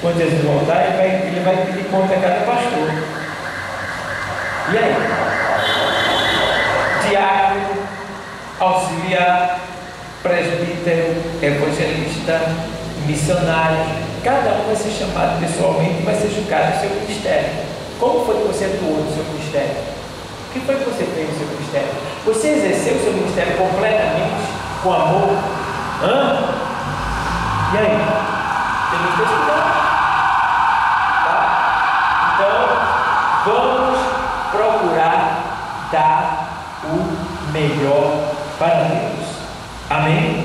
quando Jesus voltar, ele vai pedir conta a cada pastor. E aí? Diácono, auxiliar, presbítero, evangelista, missionário, cada um vai ser chamado pessoalmente e vai ser julgado no seu ministério. Como foi que você atuou no seu ministério? O que foi que você fez no seu ministério? Você exerceu o seu ministério completamente com amor? E aí? Temos que estudar. Tá? Então, vamos procurar dar o melhor para Deus. Amém?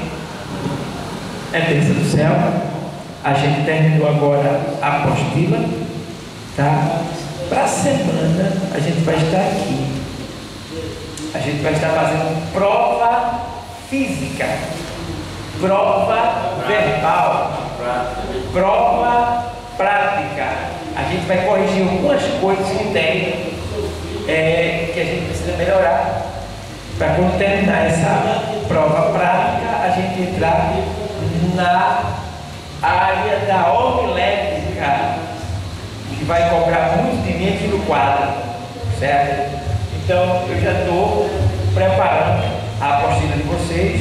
É bênção do céu. A gente terminou agora a apostila. Tá? Para a semana, a gente vai estar aqui. A gente vai estar fazendo prova física. Prova verbal, prova prática. A gente vai corrigir algumas coisas que tem que a gente precisa melhorar para quando terminar essa prova prática a gente entrar na área da homilética, que vai cobrar muito de mim aqui no quadro, certo? Então eu já estou preparando a apostila de vocês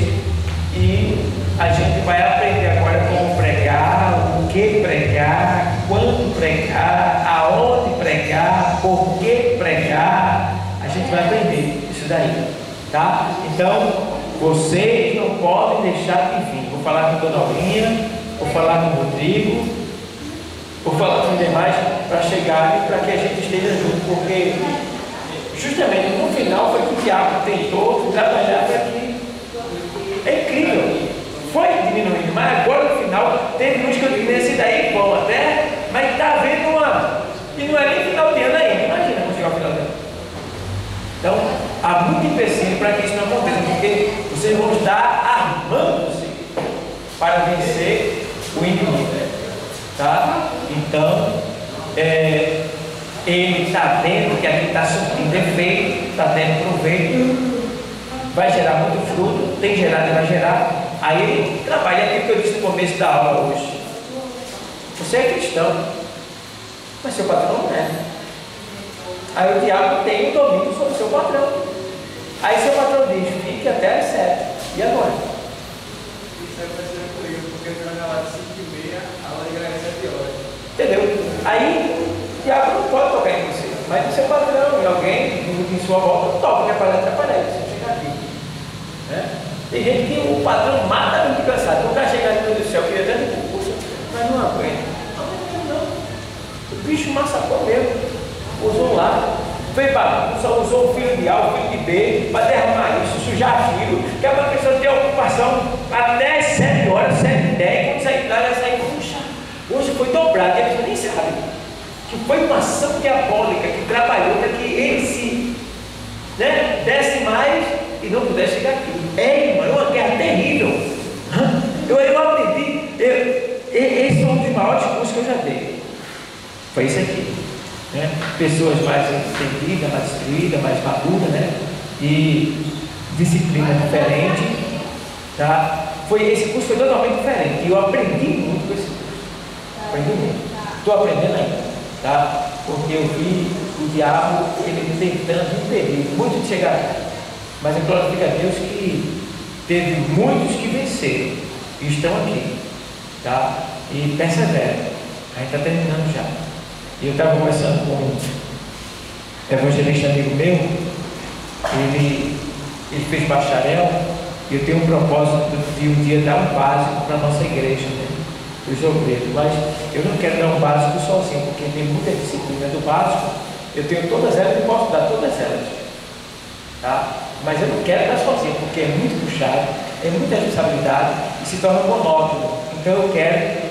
e a gente vai aprender agora como pregar, o que pregar, quando pregar, aonde pregar, por que pregar. A gente vai aprender isso daí, tá? Então, vocês não podem deixar de vir. Vou falar com a Dona Aurinha, vou falar com o Rodrigo, vou falar com os demais para chegarem, para que a gente esteja junto, porque justamente no final foi que o diabo tentou trabalhar para que é incrível. Foi diminuindo, mas agora no final teve uns que eu digo, esse daí bom até, mas está havendo uma. E não é nem final de ano ainda, imagina quando chegar o final de ano. Então, há muito empecilho para que isso não aconteça, porque vocês vão estar armando-se para vencer o inimigo. Tá? Então, ele está vendo que aqui está surtindo efeito, está tendo proveito, vai gerar muito fruto, tem gerado e vai gerar. Aí trabalha aquilo que eu disse no começo da aula hoje. Você é cristão, mas seu patrão não é. Aí o diabo tem o domínio sobre o seu patrão. Aí seu patrão diz, fique até às 7. E agora? Isso aí vai ser comigo, porque eu trabalho lá de 5h30, a aula de igreja é 7 horas. Entendeu? Aí o diabo não pode tocar em você, mas o seu patrão e alguém em sua volta toca, que é para atrapalhar, você chega aqui. Né? Tem gente que o patrão mata muito cansado. Quando está chegando no céu, queria até puxa, mas não aguenta. Não. O bicho massacrou mesmo. Usou lá. Fez bagunça, usou o filho de A, o filho de B, para derramar isso, sujar aquilo. Que é uma questão de ocupação até as 7 horas, 7h10. Quando sair de lá, vai sair, puxa, hoje foi dobrado. E a pessoa nem sabe. que foi uma ação diabólica, que trabalhou para que ele se desse mais e não pudesse chegar aqui. Irmão, é uma guerra terrível. Eu aprendi, esse foi um dos maiores cursos que eu já dei. Foi isso aqui. Pessoas mais entendidas, mais instruídas, mais maduras, e disciplina diferente. Tá? Esse curso foi totalmente diferente. E eu aprendi muito com esse curso. Aprendi muito. Estou aprendendo ainda. Tá? Porque eu vi o diabo, ele tentando impedir muito de chegar aqui. Mas eu glorifico a Deus que teve muitos que venceram e estão aqui. Tá? E perseveram. A gente está terminando já. E eu estava conversando com um evangelista amigo meu. Ele fez bacharel. E eu tenho um propósito de um dia dar um básico para a nossa igreja, os obreiros. Mas eu não quero dar um básico sozinho, porque tem muita disciplina do básico. Eu tenho todas elas e posso dar todas elas. Tá? Mas eu não quero dar sozinho, porque é muito puxado, é muita responsabilidade e se torna monótono. Então eu quero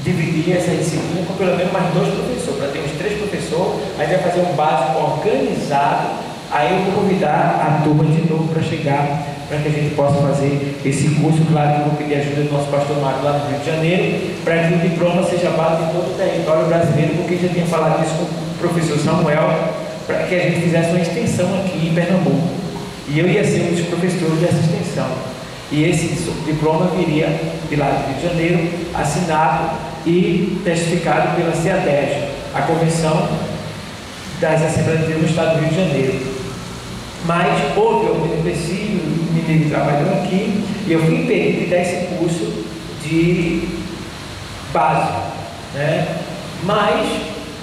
dividir essa disciplina com pelo menos mais 2 professores. Para ter uns 3 professores, aí vai fazer um básico organizado. Aí eu vou convidar a turma de novo para chegar, para que a gente possa fazer esse curso. Claro que eu vou pedir ajuda do nosso pastor Marco lá no Rio de Janeiro, para que o diploma seja válido em todo o território brasileiro, porque já tinha falado isso com o professor Samuel, para que a gente fizesse uma extensão aqui em Pernambuco. E eu ia ser um dos professores dessa extensão. E esse diploma viria de lá do Rio de Janeiro, assinado e testificado pela CEADEG, a Convenção das Assembleias de Deus no Estado do Rio de Janeiro. Mas houve algum empecilho, o menino trabalhou aqui, e eu fui impedido de dar esse curso de básico. Mas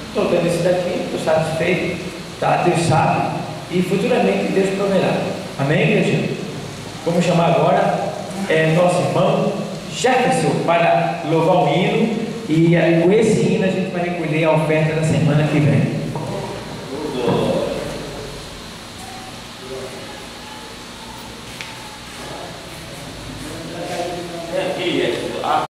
estou dando esse daqui, estou satisfeito, tá? Deus sabe, e futuramente Deus proverá. Amém, igreja? Vamos chamar agora nosso irmão Jefferson para louvar o hino, e com esse hino a gente vai recolher a oferta da semana que vem.